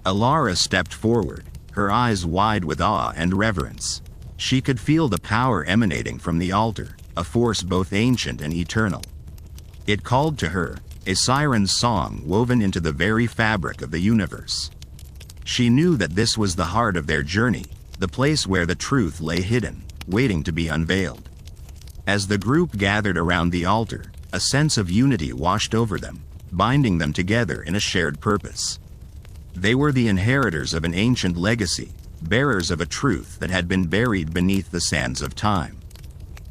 Alara stepped forward, her eyes wide with awe and reverence. She could feel the power emanating from the altar, a force both ancient and eternal. It called to her, a siren's song woven into the very fabric of the universe. She knew that this was the heart of their journey, the place where the truth lay hidden, waiting to be unveiled. As the group gathered around the altar, a sense of unity washed over them, binding them together in a shared purpose. They were the inheritors of an ancient legacy, bearers of a truth that had been buried beneath the sands of time.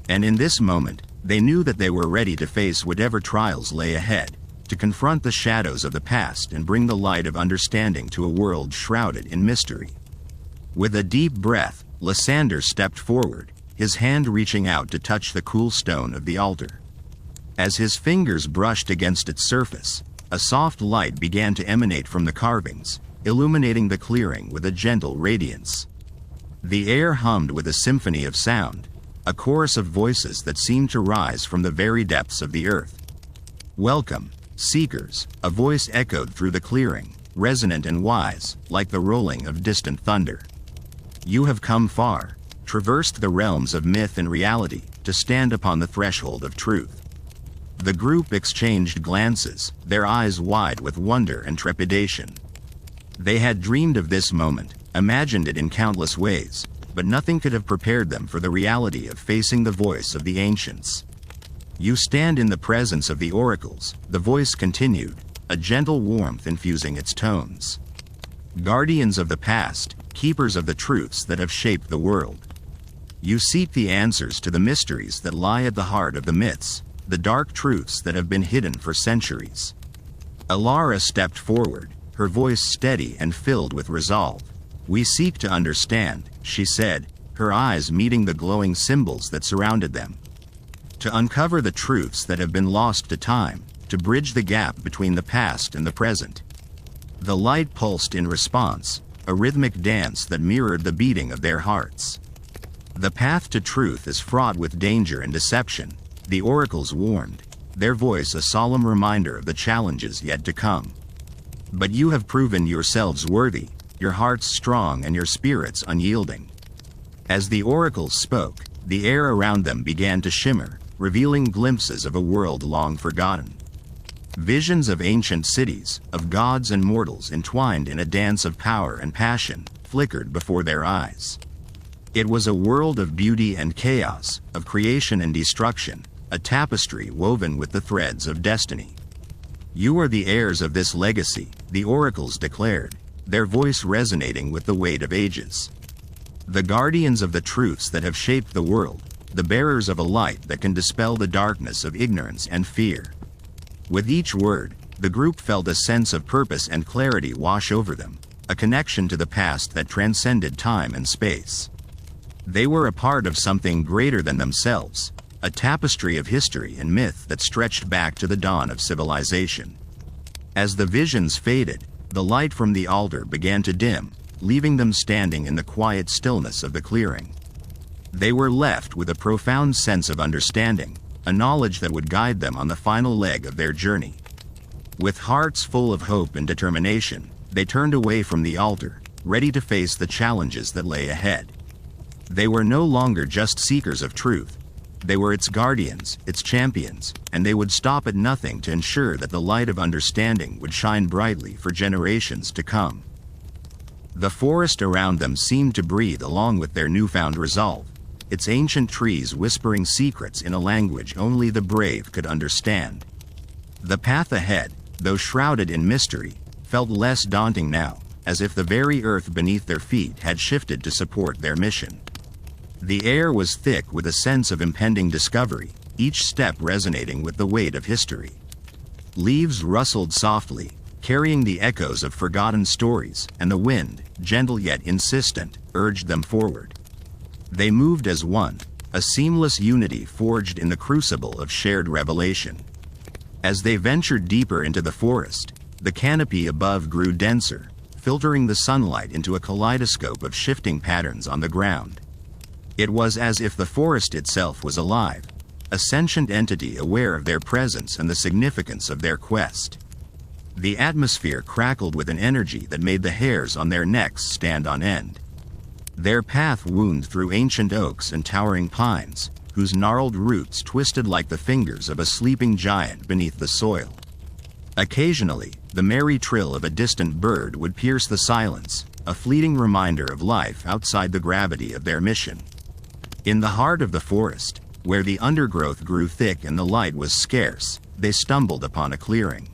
And in this moment, they knew that they were ready to face whatever trials lay ahead, to confront the shadows of the past and bring the light of understanding to a world shrouded in mystery. With a deep breath, Lysander stepped forward, his hand reaching out to touch the cool stone of the altar. As his fingers brushed against its surface, a soft light began to emanate from the carvings, illuminating the clearing with a gentle radiance. The air hummed with a symphony of sound, a chorus of voices that seemed to rise from the very depths of the earth. "Welcome, seekers," a voice echoed through the clearing, resonant and wise, like the rolling of distant thunder. "You have come far, traversed the realms of myth and reality, to stand upon the threshold of truth." The group exchanged glances, their eyes wide with wonder and trepidation. They had dreamed of this moment, imagined it in countless ways, but nothing could have prepared them for the reality of facing the voice of the ancients. "You stand in the presence of the oracles," the voice continued, a gentle warmth infusing its tones. "Guardians of the past, keepers of the truths that have shaped the world. You seek the answers to the mysteries that lie at the heart of the myths, the dark truths that have been hidden for centuries." Alara stepped forward, her voice steady and filled with resolve. "We seek to understand," she said, her eyes meeting the glowing symbols that surrounded them. "To uncover the truths that have been lost to time, to bridge the gap between the past and the present." The light pulsed in response, a rhythmic dance that mirrored the beating of their hearts. "The path to truth is fraught with danger and deception," the oracles warned, their voice a solemn reminder of the challenges yet to come. "But you have proven yourselves worthy, your hearts strong and your spirits unyielding." As the oracles spoke, the air around them began to shimmer, revealing glimpses of a world long forgotten. Visions of ancient cities, of gods and mortals entwined in a dance of power and passion, flickered before their eyes. It was a world of beauty and chaos, of creation and destruction, a tapestry woven with the threads of destiny. "You are the heirs of this legacy," the oracles declared, their voice resonating with the weight of ages. "The guardians of the truths that have shaped the world, the bearers of a light that can dispel the darkness of ignorance and fear." With each word, the group felt a sense of purpose and clarity wash over them, a connection to the past that transcended time and space. They were a part of something greater than themselves, a tapestry of history and myth that stretched back to the dawn of civilization. As the visions faded, the light from the altar began to dim, leaving them standing in the quiet stillness of the clearing. They were left with a profound sense of understanding, a knowledge that would guide them on the final leg of their journey. With hearts full of hope and determination, they turned away from the altar, ready to face the challenges that lay ahead. They were no longer just seekers of truth. They were its guardians, its champions, and they would stop at nothing to ensure that the light of understanding would shine brightly for generations to come. The forest around them seemed to breathe along with their newfound resolve, its ancient trees whispering secrets in a language only the brave could understand. The path ahead, though shrouded in mystery, felt less daunting now, as if the very earth beneath their feet had shifted to support their mission. The air was thick with a sense of impending discovery, each step resonating with the weight of history. Leaves rustled softly, carrying the echoes of forgotten stories, and the wind, gentle yet insistent, urged them forward. They moved as one, a seamless unity forged in the crucible of shared revelation. As they ventured deeper into the forest, the canopy above grew denser, filtering the sunlight into a kaleidoscope of shifting patterns on the ground. It was as if the forest itself was alive, a sentient entity aware of their presence and the significance of their quest. The atmosphere crackled with an energy that made the hairs on their necks stand on end. Their path wound through ancient oaks and towering pines, whose gnarled roots twisted like the fingers of a sleeping giant beneath the soil. Occasionally, the merry trill of a distant bird would pierce the silence, a fleeting reminder of life outside the gravity of their mission. In the heart of the forest, where the undergrowth grew thick and the light was scarce, they stumbled upon a clearing.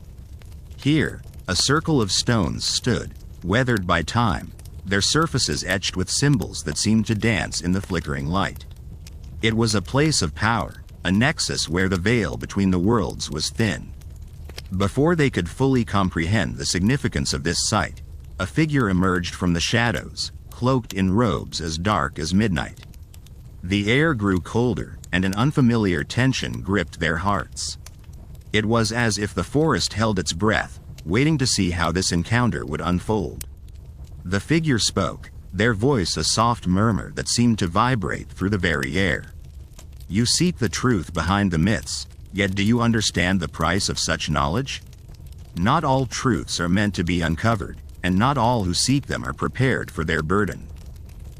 Here, a circle of stones stood, weathered by time, their surfaces etched with symbols that seemed to dance in the flickering light. It was a place of power, a nexus where the veil between the worlds was thin. Before they could fully comprehend the significance of this sight, a figure emerged from the shadows, cloaked in robes as dark as midnight. The air grew colder, and an unfamiliar tension gripped their hearts. It was as if the forest held its breath, waiting to see how this encounter would unfold. The figure spoke, their voice a soft murmur that seemed to vibrate through the very air. "You seek the truth behind the myths, yet do you understand the price of such knowledge? Not all truths are meant to be uncovered, and not all who seek them are prepared for their burden."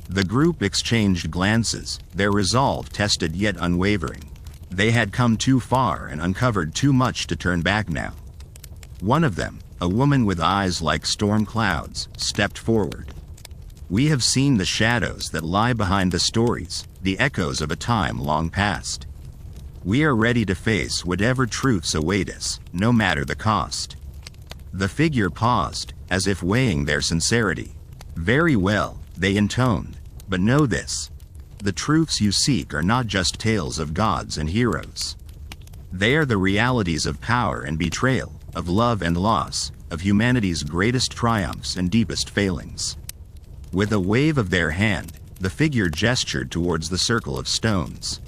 The group exchanged glances, their resolve tested yet unwavering. They had come too far and uncovered too much to turn back now. One of them, a woman with eyes like storm clouds, stepped forward. "We have seen the shadows that lie behind the stories, the echoes of a time long past. We are ready to face whatever truths await us, no matter the cost." The figure paused, as if weighing their sincerity. "Very well," they intoned, "but know this. The truths you seek are not just tales of gods and heroes. They are the realities of power and betrayal, of love and loss, of humanity's greatest triumphs and deepest failings." With a wave of their hand, the figure gestured towards the circle of stones.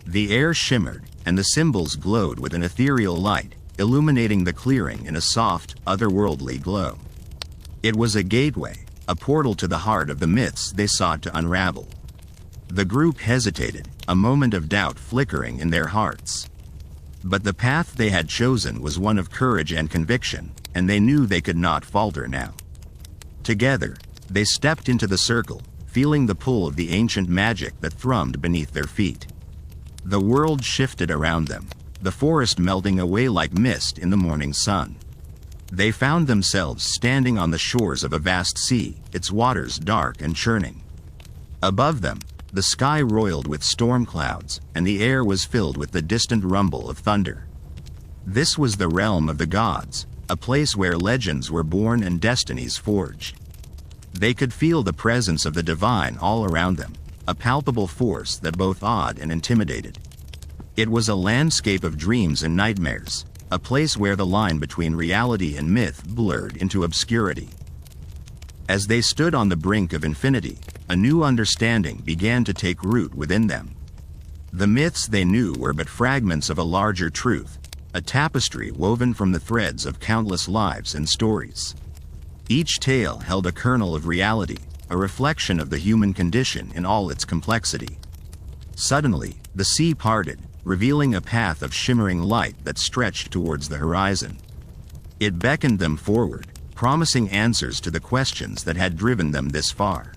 The air shimmered, and the symbols glowed with an ethereal light, illuminating the clearing in a soft, otherworldly glow. It was a gateway, a portal to the heart of the myths they sought to unravel. The group hesitated, a moment of doubt flickering in their hearts. But the path they had chosen was one of courage and conviction, and they knew they could not falter now. Together, they stepped into the circle, feeling the pull of the ancient magic that thrummed beneath their feet. The world shifted around them, the forest melting away like mist in the morning sun. They found themselves standing on the shores of a vast sea, its waters dark and churning. Above them, the sky roiled with storm clouds, and the air was filled with the distant rumble of thunder. This was the realm of the gods, a place where legends were born and destinies forged. They could feel the presence of the divine all around them, a palpable force that both awed and intimidated. It was a landscape of dreams and nightmares, a place where the line between reality and myth blurred into obscurity. As they stood on the brink of infinity, a new understanding began to take root within them. The myths they knew were but fragments of a larger truth, a tapestry woven from the threads of countless lives and stories. Each tale held a kernel of reality, a reflection of the human condition in all its complexity. Suddenly, the sea parted, revealing a path of shimmering light that stretched towards the horizon. It beckoned them forward, promising answers to the questions that had driven them this far.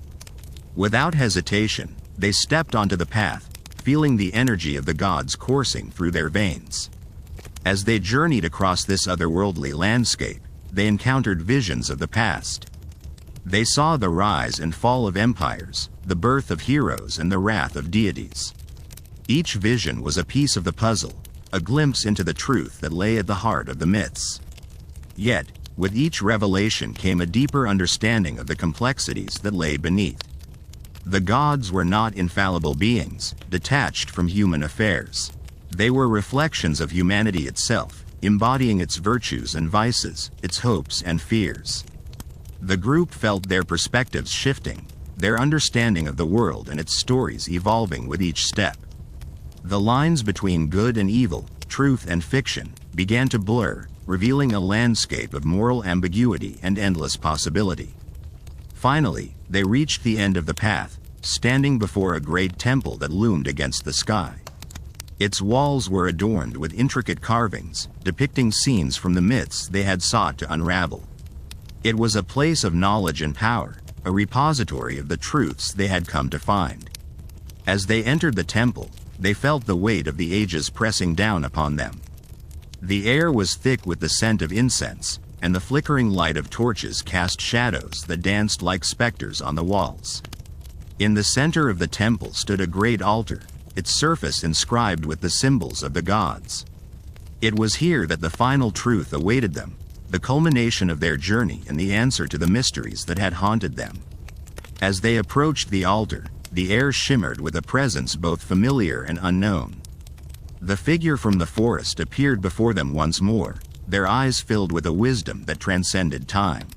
Without hesitation, They stepped onto the path, feeling the energy of the gods coursing through their veins. As they journeyed across this otherworldly landscape, they encountered visions of the past. They saw the rise and fall of empires, the birth of heroes and the wrath of deities. Each vision was a piece of the puzzle, a glimpse into the truth that lay at the heart of the myths. Yet, with each revelation came a deeper understanding of the complexities that lay beneath. The gods were not infallible beings, detached from human affairs. They were reflections of humanity itself, embodying its virtues and vices, its hopes and fears. The group felt their perspectives shifting, their understanding of the world and its stories evolving with each step. The lines between good and evil, truth and fiction, began to blur, revealing a landscape of moral ambiguity and endless possibility. Finally, they reached the end of the path, standing before a great temple that loomed against the sky. Its walls were adorned with intricate carvings, depicting scenes from the myths they had sought to unravel. It was a place of knowledge and power, a repository of the truths they had come to find. As they entered the temple, they felt the weight of the ages pressing down upon them. The air was thick with the scent of incense, and the flickering light of torches cast shadows that danced like specters on the walls. In the center of the temple stood a great altar, its surface inscribed with the symbols of the gods. It was here that the final truth awaited them, the culmination of their journey and the answer to the mysteries that had haunted them. As they approached the altar, the air shimmered with a presence both familiar and unknown. The figure from the forest appeared before them once more, their eyes filled with a wisdom that transcended time.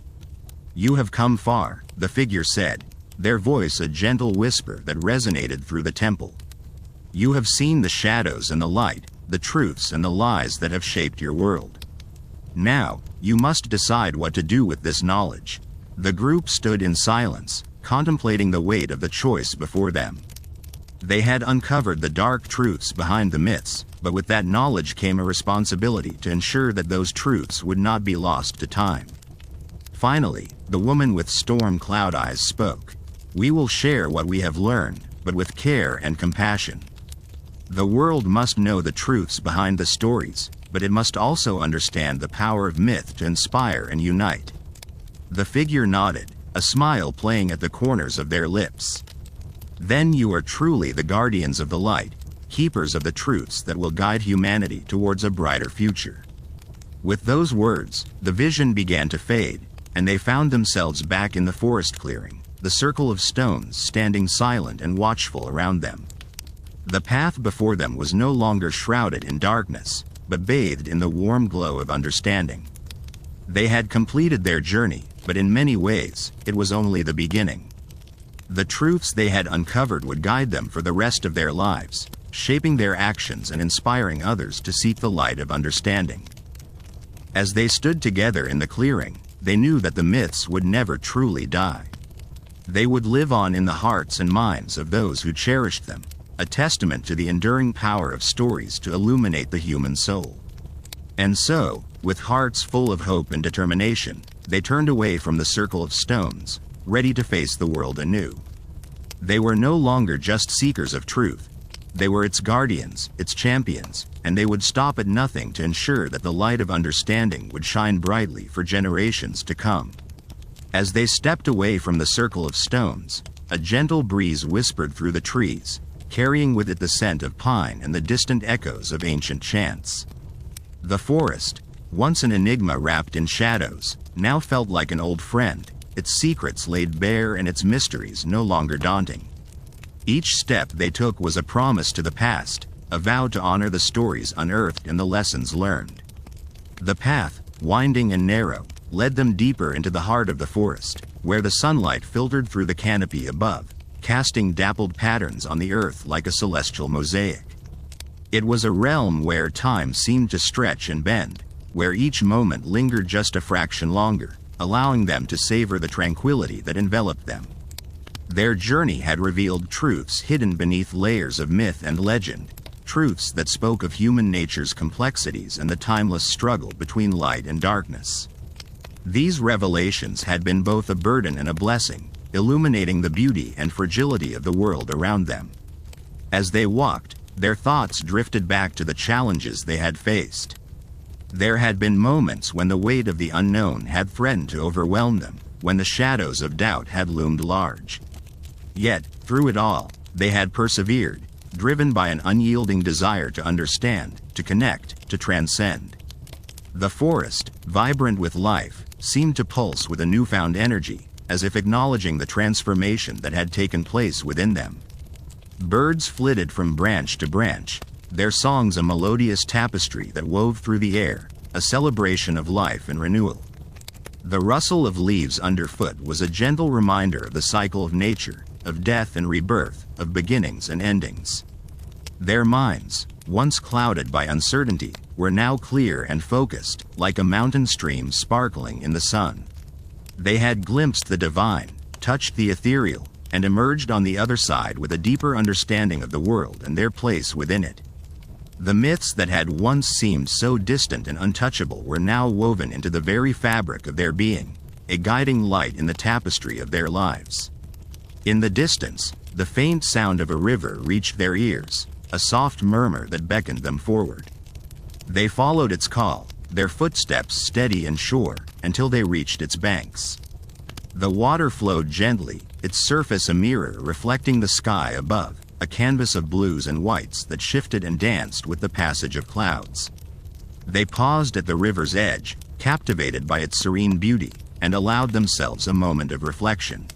"You have come far," the figure said, their voice a gentle whisper that resonated through the temple. "You have seen the shadows and the light, the truths and the lies that have shaped your world. Now, you must decide what to do with this knowledge." The group stood in silence, contemplating the weight of the choice before them. They had uncovered the dark truths behind the myths, but with that knowledge came a responsibility to ensure that those truths would not be lost to time. Finally, the woman with storm cloud eyes spoke. "We will share what we have learned, but with care and compassion. The world must know the truths behind the stories, but it must also understand the power of myth to inspire and unite." The figure nodded, a smile playing at the corners of their lips. "Then you are truly the guardians of the light, keepers of the truths that will guide humanity towards a brighter future." With those words, the vision began to fade, and they found themselves back in the forest clearing, the circle of stones standing silent and watchful around them. The path before them was no longer shrouded in darkness, but bathed in the warm glow of understanding. They had completed their journey, but in many ways, it was only the beginning. The truths they had uncovered would guide them for the rest of their lives, shaping their actions and inspiring others to seek the light of understanding. As they stood together in the clearing, they knew that the myths would never truly die. They would live on in the hearts and minds of those who cherished them, a testament to the enduring power of stories to illuminate the human soul. And so, with hearts full of hope and determination, they turned away from the circle of stones, ready to face the world anew. They were no longer just seekers of truth. They were its guardians, its champions, and they would stop at nothing to ensure that the light of understanding would shine brightly for generations to come. As they stepped away from the circle of stones, a gentle breeze whispered through the trees, carrying with it the scent of pine and the distant echoes of ancient chants. The forest, once an enigma wrapped in shadows, now felt like an old friend, its secrets laid bare and its mysteries no longer daunting. Each step they took was a promise to the past, a vow to honor the stories unearthed and the lessons learned. The path, winding and narrow, led them deeper into the heart of the forest, where the sunlight filtered through the canopy above, casting dappled patterns on the earth like a celestial mosaic. It was a realm where time seemed to stretch and bend, where each moment lingered just a fraction longer, allowing them to savor the tranquility that enveloped them. Their journey had revealed truths hidden beneath layers of myth and legend, truths that spoke of human nature's complexities and the timeless struggle between light and darkness. These revelations had been both a burden and a blessing, illuminating the beauty and fragility of the world around them. As they walked, their thoughts drifted back to the challenges they had faced. There had been moments when the weight of the unknown had threatened to overwhelm them, when the shadows of doubt had loomed large. Yet, through it all, they had persevered, driven by an unyielding desire to understand, to connect, to transcend. The forest, vibrant with life, seemed to pulse with a newfound energy, as if acknowledging the transformation that had taken place within them. Birds flitted from branch to branch, their songs a melodious tapestry that wove through the air, a celebration of life and renewal. The rustle of leaves underfoot was a gentle reminder of the cycle of nature, of death and rebirth, of beginnings and endings. Their minds, once clouded by uncertainty, were now clear and focused, like a mountain stream sparkling in the sun. They had glimpsed the divine, touched the ethereal, and emerged on the other side with a deeper understanding of the world and their place within it. The myths that had once seemed so distant and untouchable were now woven into the very fabric of their being, a guiding light in the tapestry of their lives. In the distance, the faint sound of a river reached their ears, a soft murmur that beckoned them forward. They followed its call, their footsteps steady and sure, until they reached its banks. The water flowed gently, its surface a mirror reflecting the sky above, a canvas of blues and whites that shifted and danced with the passage of clouds. They paused at the river's edge, captivated by its serene beauty, and allowed themselves a moment of reflection.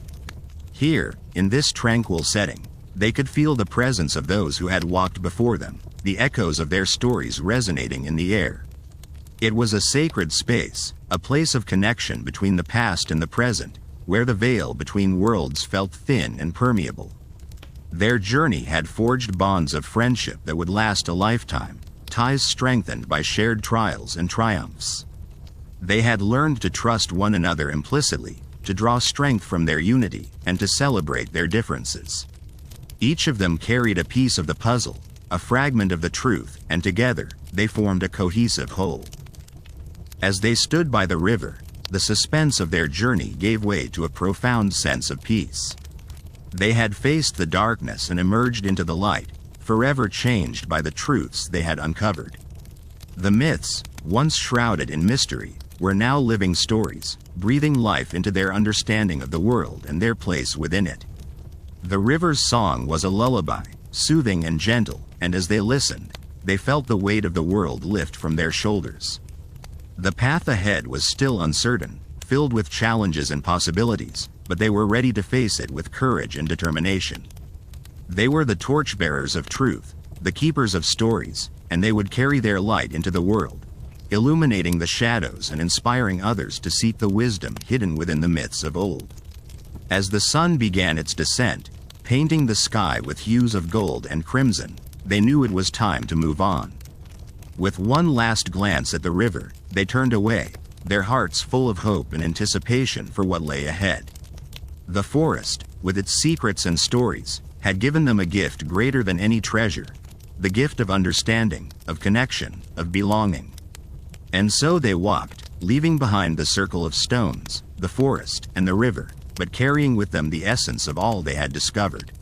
Here, in this tranquil setting, they could feel the presence of those who had walked before them, the echoes of their stories resonating in the air. It was a sacred space, a place of connection between the past and the present, where the veil between worlds felt thin and permeable. Their journey had forged bonds of friendship that would last a lifetime, ties strengthened by shared trials and triumphs. They had learned to trust one another implicitly, to draw strength from their unity, and to celebrate their differences. Each of them carried a piece of the puzzle, a fragment of the truth, and together, they formed a cohesive whole. As they stood by the river, the suspense of their journey gave way to a profound sense of peace. They had faced the darkness and emerged into the light, forever changed by the truths they had uncovered. The myths, once shrouded in mystery, were now living stories, breathing life into their understanding of the world and their place within it. The river's song was a lullaby, soothing and gentle, and as they listened, they felt the weight of the world lift from their shoulders. The path ahead was still uncertain, filled with challenges and possibilities, but they were ready to face it with courage and determination. They were the torchbearers of truth, the keepers of stories, and they would carry their light into the world, illuminating the shadows and inspiring others to seek the wisdom hidden within the myths of old. As the sun began its descent, painting the sky with hues of gold and crimson, they knew it was time to move on. With one last glance at the river, they turned away, their hearts full of hope and anticipation for what lay ahead. The forest, with its secrets and stories, had given them a gift greater than any treasure, the gift of understanding, of connection, of belonging. And so they walked, leaving behind the circle of stones, the forest, and the river, but carrying with them the essence of all they had discovered.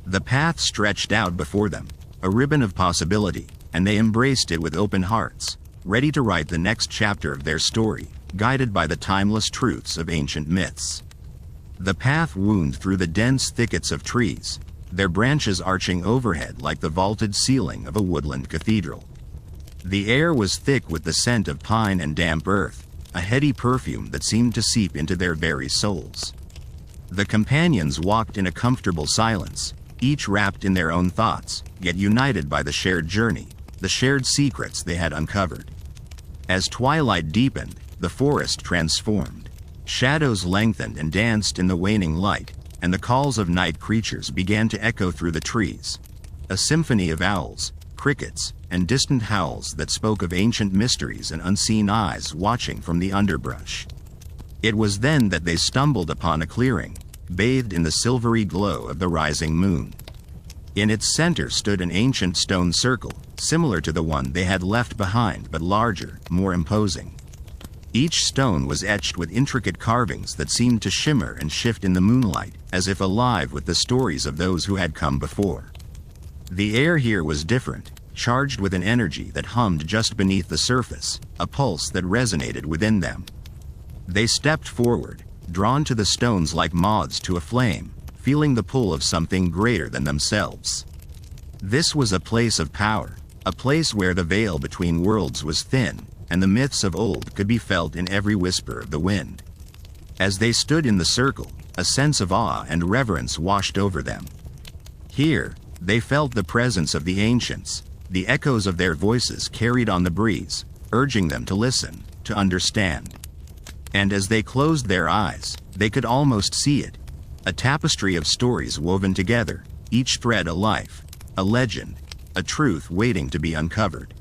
The path stretched out before them, a ribbon of possibility, and they embraced it with open hearts, ready to write the next chapter of their story, guided by the timeless truths of ancient myths. The path wound through the dense thickets of trees, their branches arching overhead like the vaulted ceiling of a woodland cathedral. The air was thick with the scent of pine and damp earth, a heady perfume that seemed to seep into their very souls. The companions walked in a comfortable silence, each wrapped in their own thoughts, yet united by the shared journey, the shared secrets they had uncovered. As twilight deepened, the forest transformed. Shadows lengthened and danced in the waning light, and the calls of night creatures began to echo through the trees, a symphony of owls, crickets, and distant howls that spoke of ancient mysteries and unseen eyes watching from the underbrush. It was then that they stumbled upon a clearing, bathed in the silvery glow of the rising moon. In its center stood an ancient stone circle, similar to the one they had left behind but larger, more imposing. Each stone was etched with intricate carvings that seemed to shimmer and shift in the moonlight, as if alive with the stories of those who had come before. The air here was different, charged with an energy that hummed just beneath the surface, a pulse that resonated within them. They stepped forward, drawn to the stones like moths to a flame, feeling the pull of something greater than themselves. This was a place of power, a place where the veil between worlds was thin, and the myths of old could be felt in every whisper of the wind. As they stood in the circle, a sense of awe and reverence washed over them. Here, they felt the presence of the ancients, the echoes of their voices carried on the breeze, urging them to listen, to understand. And as they closed their eyes, they could almost see it, a tapestry of stories woven together, each thread a life, a legend, a truth waiting to be uncovered.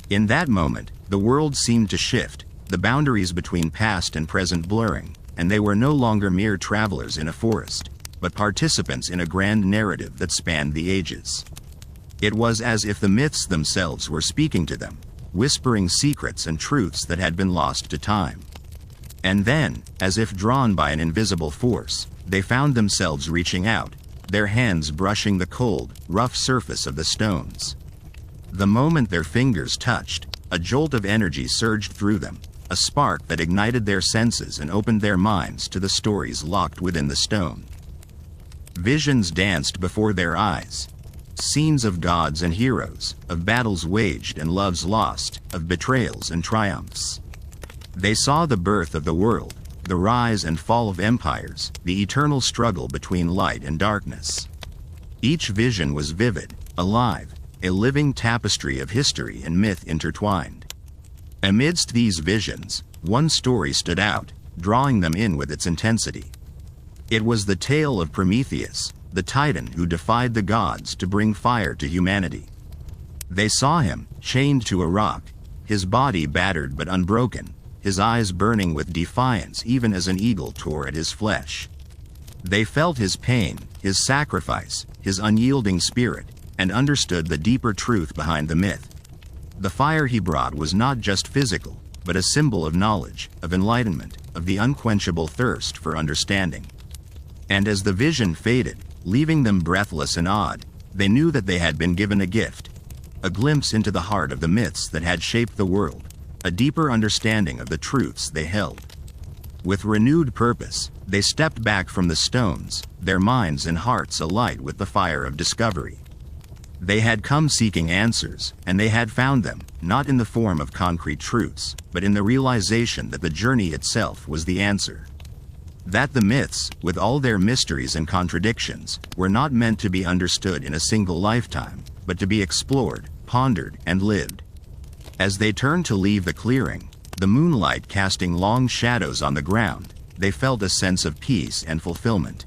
In that moment, the world seemed to shift, the boundaries between past and present blurring, and they were no longer mere travelers in a forest, but participants in a grand narrative that spanned the ages. It was as if the myths themselves were speaking to them, whispering secrets and truths that had been lost to time. And then, as if drawn by an invisible force, they found themselves reaching out, their hands brushing the cold, rough surface of the stones. The moment their fingers touched, a jolt of energy surged through them, a spark that ignited their senses and opened their minds to the stories locked within the stone. Visions danced before their eyes. Scenes of gods and heroes, of battles waged and loves lost, of betrayals and triumphs. They saw the birth of the world, the rise and fall of empires, the eternal struggle between light and darkness. Each vision was vivid, alive, a living tapestry of history and myth intertwined. Amidst these visions, one story stood out, drawing them in with its intensity. It was the tale of Prometheus, the titan who defied the gods to bring fire to humanity. They saw him, chained to a rock, his body battered but unbroken, his eyes burning with defiance even as an eagle tore at his flesh. They felt his pain, his sacrifice, his unyielding spirit, and understood the deeper truth behind the myth. The fire he brought was not just physical, but a symbol of knowledge, of enlightenment, of the unquenchable thirst for understanding. And as the vision faded, leaving them breathless and awed, they knew that they had been given a gift, a glimpse into the heart of the myths that had shaped the world, a deeper understanding of the truths they held. With renewed purpose, they stepped back from the stones, their minds and hearts alight with the fire of discovery. They had come seeking answers, and they had found them, not in the form of concrete truths, but in the realization that the journey itself was the answer. That the myths, with all their mysteries and contradictions, were not meant to be understood in a single lifetime, but to be explored, pondered, and lived. As they turned to leave the clearing, the moonlight casting long shadows on the ground, they felt a sense of peace and fulfillment.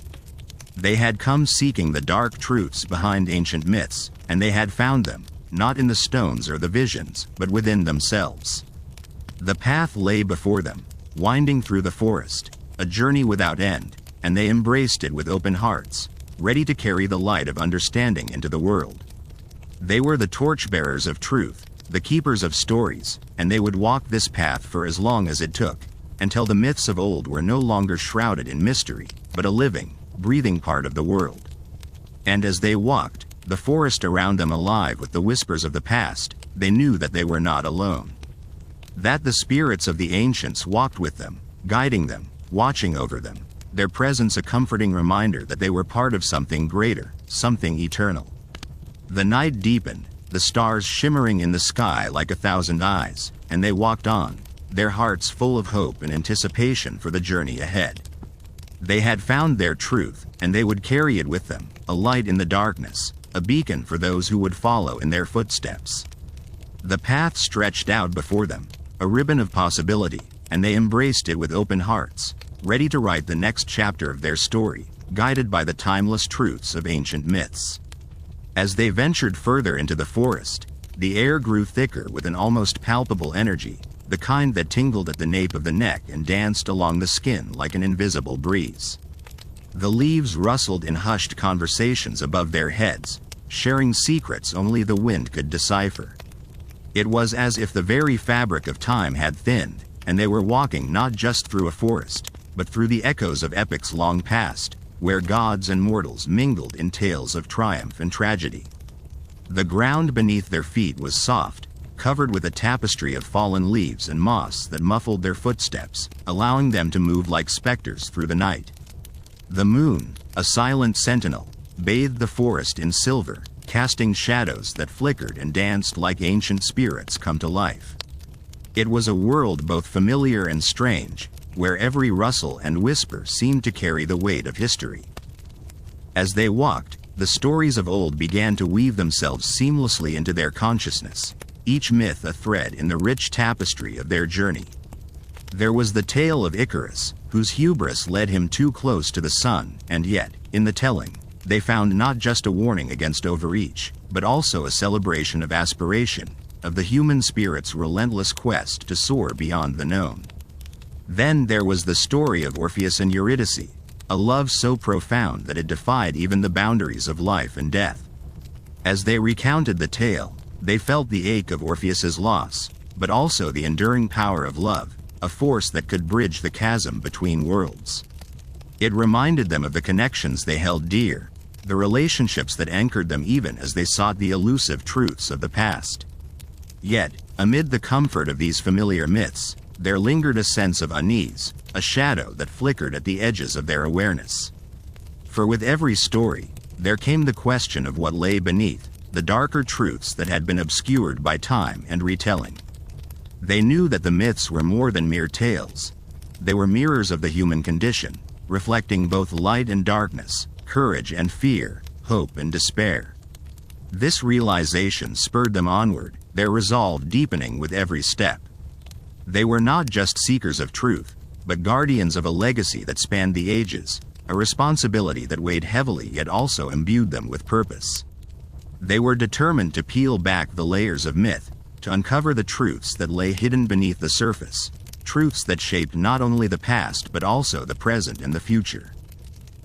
They had come seeking the dark truths behind ancient myths, and they had found them, not in the stones or the visions, but within themselves. The path lay before them, winding through the forest, a journey without end, and they embraced it with open hearts, ready to carry the light of understanding into the world. They were the torchbearers of truth, the keepers of stories, and they would walk this path for as long as it took, until the myths of old were no longer shrouded in mystery, but a living, breathing part of the world. And as they walked, the forest around them alive with the whispers of the past, they knew that they were not alone. That the spirits of the ancients walked with them, guiding them, watching over them, their presence a comforting reminder that they were part of something greater, something eternal. The night deepened, the stars shimmering in the sky like 1,000 eyes, and they walked on, their hearts full of hope and anticipation for the journey ahead. They had found their truth, and they would carry it with them, a light in the darkness, a beacon for those who would follow in their footsteps. The path stretched out before them, a ribbon of possibility, and they embraced it with open hearts, ready to write the next chapter of their story, guided by the timeless truths of ancient myths. As they ventured further into the forest, the air grew thicker with an almost palpable energy, the kind that tingled at the nape of the neck and danced along the skin like an invisible breeze. The leaves rustled in hushed conversations above their heads, sharing secrets only the wind could decipher. It was as if the very fabric of time had thinned, and they were walking not just through a forest, but through the echoes of epochs long past, where gods and mortals mingled in tales of triumph and tragedy. The ground beneath their feet was soft, covered with a tapestry of fallen leaves and moss that muffled their footsteps, allowing them to move like specters through the night. The moon, a silent sentinel, bathed the forest in silver, casting shadows that flickered and danced like ancient spirits come to life. It was a world both familiar and strange, where every rustle and whisper seemed to carry the weight of history. As they walked, the stories of old began to weave themselves seamlessly into their consciousness, each myth a thread in the rich tapestry of their journey. There was the tale of Icarus, whose hubris led him too close to the sun, and yet, in the telling, they found not just a warning against overreach, but also a celebration of aspiration, of the human spirit's relentless quest to soar beyond the known. Then there was the story of Orpheus and Eurydice, a love so profound that it defied even the boundaries of life and death. As they recounted the tale, they felt the ache of Orpheus's loss, but also the enduring power of love, a force that could bridge the chasm between worlds. It reminded them of the connections they held dear, the relationships that anchored them even as they sought the elusive truths of the past. Yet, amid the comfort of these familiar myths, there lingered a sense of unease, a shadow that flickered at the edges of their awareness. For with every story, there came the question of what lay beneath, the darker truths that had been obscured by time and retelling. They knew that the myths were more than mere tales. They were mirrors of the human condition, reflecting both light and darkness, courage and fear, hope and despair. This realization spurred them onward, their resolve deepening with every step. They were not just seekers of truth, but guardians of a legacy that spanned the ages, a responsibility that weighed heavily yet also imbued them with purpose. They were determined to peel back the layers of myth, to uncover the truths that lay hidden beneath the surface, truths that shaped not only the past but also the present and the future.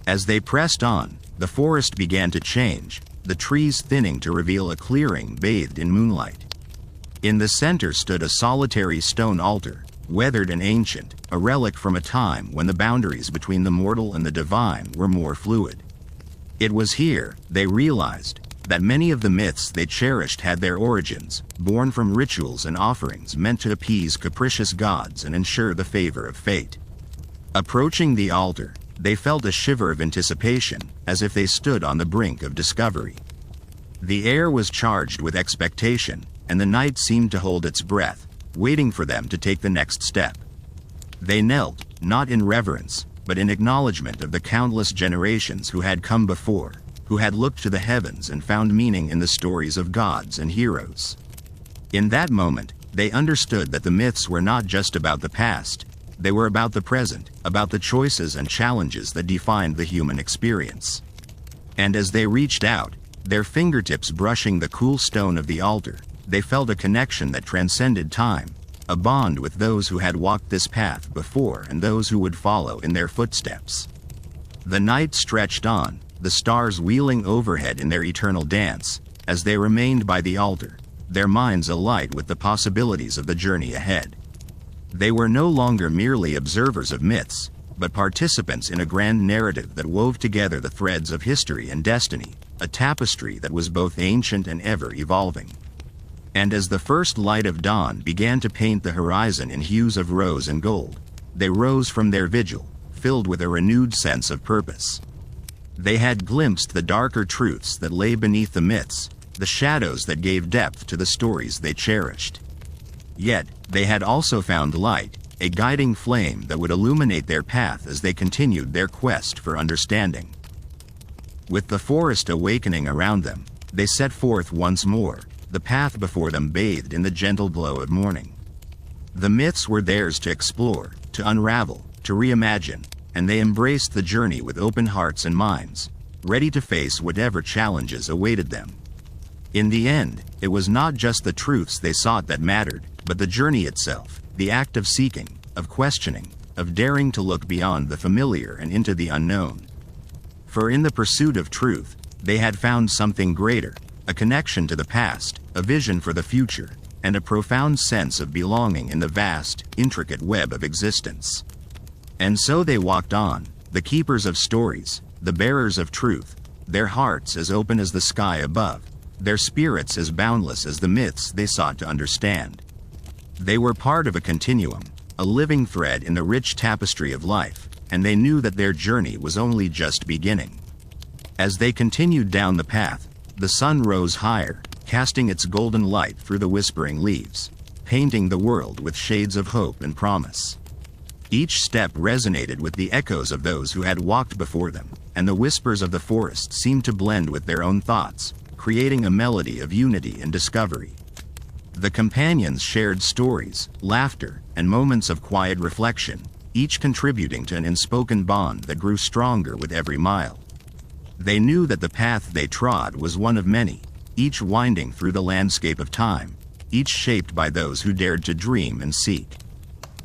As they pressed on, the forest began to change, the trees thinning to reveal a clearing bathed in moonlight. In the center stood a solitary stone altar, weathered and ancient, a relic from a time when the boundaries between the mortal and the divine were more fluid. It was here, they realized, that many of the myths they cherished had their origins, born from rituals and offerings meant to appease capricious gods and ensure the favor of fate. Approaching the altar, they felt a shiver of anticipation, as if they stood on the brink of discovery. The air was charged with expectation, and the night seemed to hold its breath, waiting for them to take the next step. They knelt, not in reverence, but in acknowledgement of the countless generations who had come before, who had looked to the heavens and found meaning in the stories of gods and heroes. In that moment, they understood that the myths were not just about the past, they were about the present, about the choices and challenges that defined the human experience. And as they reached out, their fingertips brushing the cool stone of the altar, they felt a connection that transcended time, a bond with those who had walked this path before and those who would follow in their footsteps. The night stretched on, the stars wheeling overhead in their eternal dance, as they remained by the altar, their minds alight with the possibilities of the journey ahead. They were no longer merely observers of myths, but participants in a grand narrative that wove together the threads of history and destiny, a tapestry that was both ancient and ever-evolving. And as the first light of dawn began to paint the horizon in hues of rose and gold, they rose from their vigil, filled with a renewed sense of purpose. They had glimpsed the darker truths that lay beneath the myths, the shadows that gave depth to the stories they cherished. Yet, they had also found light, a guiding flame that would illuminate their path as they continued their quest for understanding. With the forest awakening around them, they set forth once more, the path before them bathed in the gentle glow of morning. The myths were theirs to explore, to unravel, to reimagine, and they embraced the journey with open hearts and minds, ready to face whatever challenges awaited them. In the end, it was not just the truths they sought that mattered, but the journey itself, the act of seeking, of questioning, of daring to look beyond the familiar and into the unknown. For in the pursuit of truth, they had found something greater, a connection to the past, a vision for the future, and a profound sense of belonging in the vast, intricate web of existence. And so they walked on, the keepers of stories, the bearers of truth, their hearts as open as the sky above, their spirits as boundless as the myths they sought to understand. They were part of a continuum, a living thread in the rich tapestry of life, and they knew that their journey was only just beginning. As they continued down the path, the sun rose higher, casting its golden light through the whispering leaves, painting the world with shades of hope and promise. Each step resonated with the echoes of those who had walked before them, and the whispers of the forest seemed to blend with their own thoughts, creating a melody of unity and discovery. The companions shared stories, laughter, and moments of quiet reflection, each contributing to an unspoken bond that grew stronger with every mile. They knew that the path they trod was one of many, each winding through the landscape of time, each shaped by those who dared to dream and seek.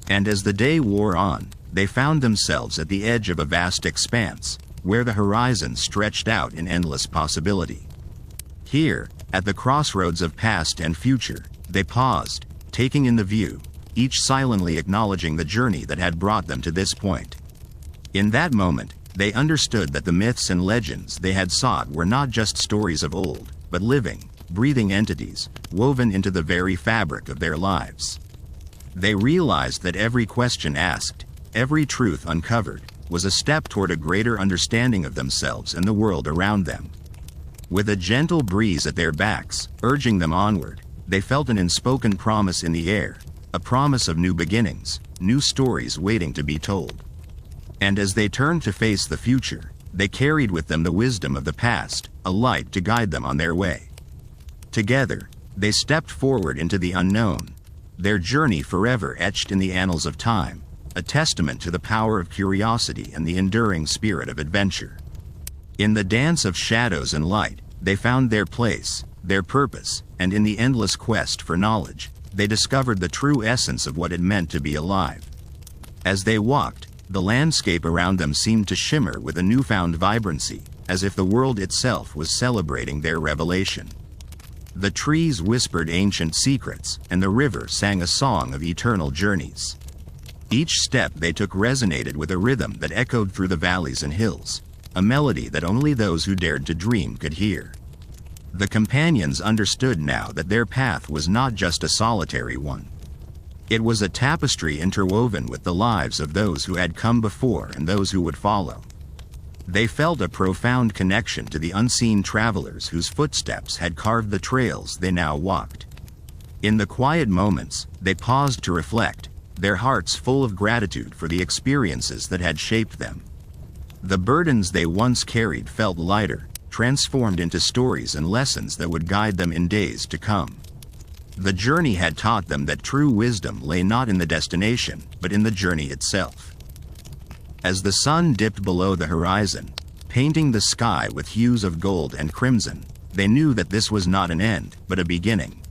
And as the day wore on, they found themselves at the edge of a vast expanse, where the horizon stretched out in endless possibility. Here, at the crossroads of past and future, they paused, taking in the view, each silently acknowledging the journey that had brought them to this point. In that moment, they understood that the myths and legends they had sought were not just stories of old, but living, breathing entities, woven into the very fabric of their lives. They realized that every question asked, every truth uncovered, was a step toward a greater understanding of themselves and the world around them. With a gentle breeze at their backs, urging them onward, they felt an unspoken promise in the air, a promise of new beginnings, new stories waiting to be told. And as they turned to face the future, they carried with them the wisdom of the past, a light to guide them on their way. Together, they stepped forward into the unknown, their journey forever etched in the annals of time, a testament to the power of curiosity and the enduring spirit of adventure. In the dance of shadows and light, they found their place, their purpose, and in the endless quest for knowledge, they discovered the true essence of what it meant to be alive. As they walked, the landscape around them seemed to shimmer with a newfound vibrancy, as if the world itself was celebrating their revelation. The trees whispered ancient secrets, and the river sang a song of eternal journeys. Each step they took resonated with a rhythm that echoed through the valleys and hills, a melody that only those who dared to dream could hear. The companions understood now that their path was not just a solitary one. It was a tapestry interwoven with the lives of those who had come before and those who would follow. They felt a profound connection to the unseen travelers whose footsteps had carved the trails they now walked. In the quiet moments, they paused to reflect, their hearts full of gratitude for the experiences that had shaped them. The burdens they once carried felt lighter, transformed into stories and lessons that would guide them in days to come. The journey had taught them that true wisdom lay not in the destination, but in the journey itself. As the sun dipped below the horizon, painting the sky with hues of gold and crimson, they knew that this was not an end, but a beginning.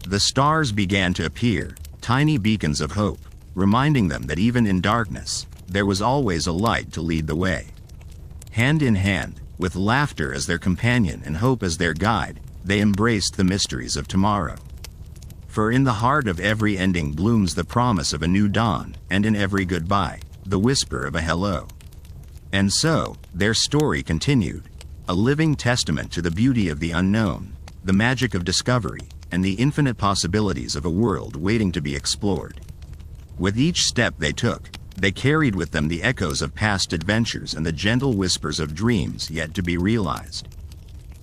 The stars began to appear, tiny beacons of hope, reminding them that even in darkness, there was always a light to lead the way. Hand in hand, with laughter as their companion and hope as their guide, they embraced the mysteries of tomorrow. For in the heart of every ending blooms the promise of a new dawn, and in every goodbye, the whisper of a hello. And so, their story continued, a living testament to the beauty of the unknown, the magic of discovery, and the infinite possibilities of a world waiting to be explored. With each step they took, they carried with them the echoes of past adventures and the gentle whispers of dreams yet to be realized.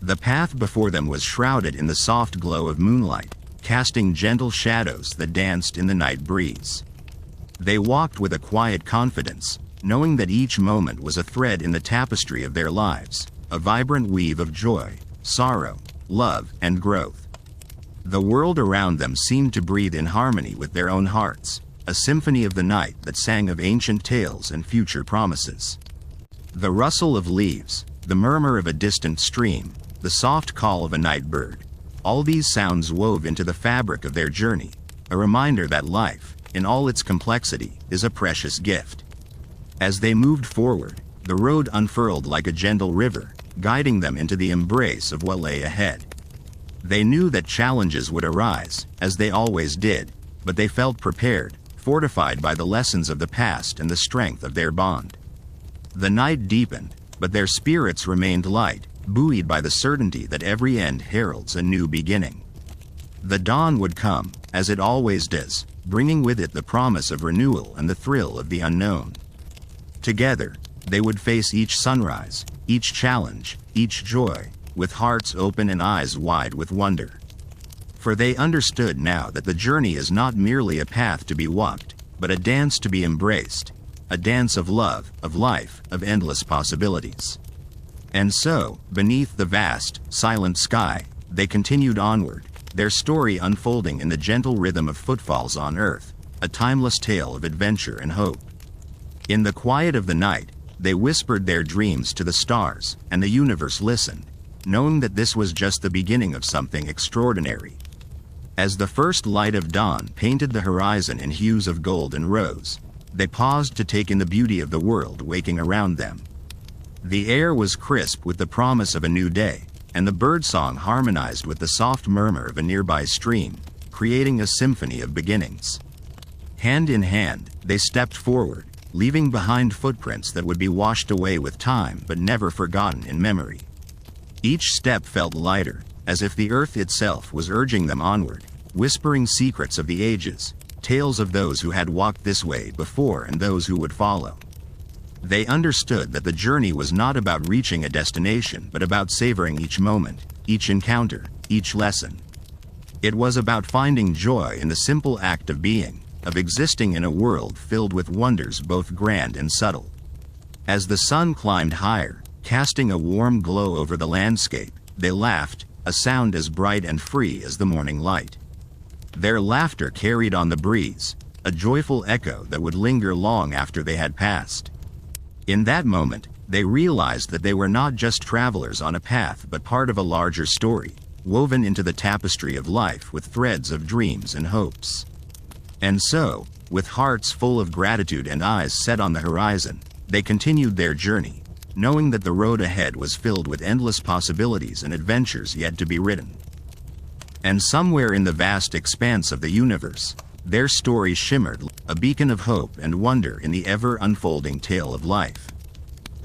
The path before them was shrouded in the soft glow of moonlight, casting gentle shadows that danced in the night breeze. They walked with a quiet confidence, knowing that each moment was a thread in the tapestry of their lives, a vibrant weave of joy, sorrow, love, and growth. The world around them seemed to breathe in harmony with their own hearts, a symphony of the night that sang of ancient tales and future promises. The rustle of leaves, the murmur of a distant stream, the soft call of a night bird, all these sounds wove into the fabric of their journey, a reminder that life, in all its complexity, is a precious gift. As they moved forward, the road unfurled like a gentle river, guiding them into the embrace of what lay ahead. They knew that challenges would arise, as they always did, but they felt prepared, fortified by the lessons of the past and the strength of their bond. The night deepened, but their spirits remained light, buoyed by the certainty that every end heralds a new beginning. The dawn would come, as it always does, bringing with it the promise of renewal and the thrill of the unknown. Together, they would face each sunrise, each challenge, each joy, with hearts open and eyes wide with wonder. For they understood now that the journey is not merely a path to be walked, but a dance to be embraced, a dance of love, of life, of endless possibilities. And so, beneath the vast, silent sky, they continued onward, their story unfolding in the gentle rhythm of footfalls on earth, a timeless tale of adventure and hope. In the quiet of the night, they whispered their dreams to the stars, and the universe listened, knowing that this was just the beginning of something extraordinary. As the first light of dawn painted the horizon in hues of gold and rose, they paused to take in the beauty of the world waking around them. The air was crisp with the promise of a new day, and the birdsong harmonized with the soft murmur of a nearby stream, creating a symphony of beginnings. Hand in hand, they stepped forward, leaving behind footprints that would be washed away with time but never forgotten in memory. Each step felt lighter, as if the earth itself was urging them onward, whispering secrets of the ages, tales of those who had walked this way before and those who would follow. They understood that the journey was not about reaching a destination but about savoring each moment, each encounter, each lesson. It was about finding joy in the simple act of being, of existing in a world filled with wonders both grand and subtle. As the sun climbed higher, casting a warm glow over the landscape, they laughed, a sound as bright and free as the morning light. Their laughter carried on the breeze, a joyful echo that would linger long after they had passed. In that moment, they realized that they were not just travelers on a path but part of a larger story, woven into the tapestry of life with threads of dreams and hopes. And so, with hearts full of gratitude and eyes set on the horizon, they continued their journey, knowing that the road ahead was filled with endless possibilities and adventures yet to be written. And somewhere in the vast expanse of the universe, their story shimmered, a beacon of hope and wonder in the ever-unfolding tale of life.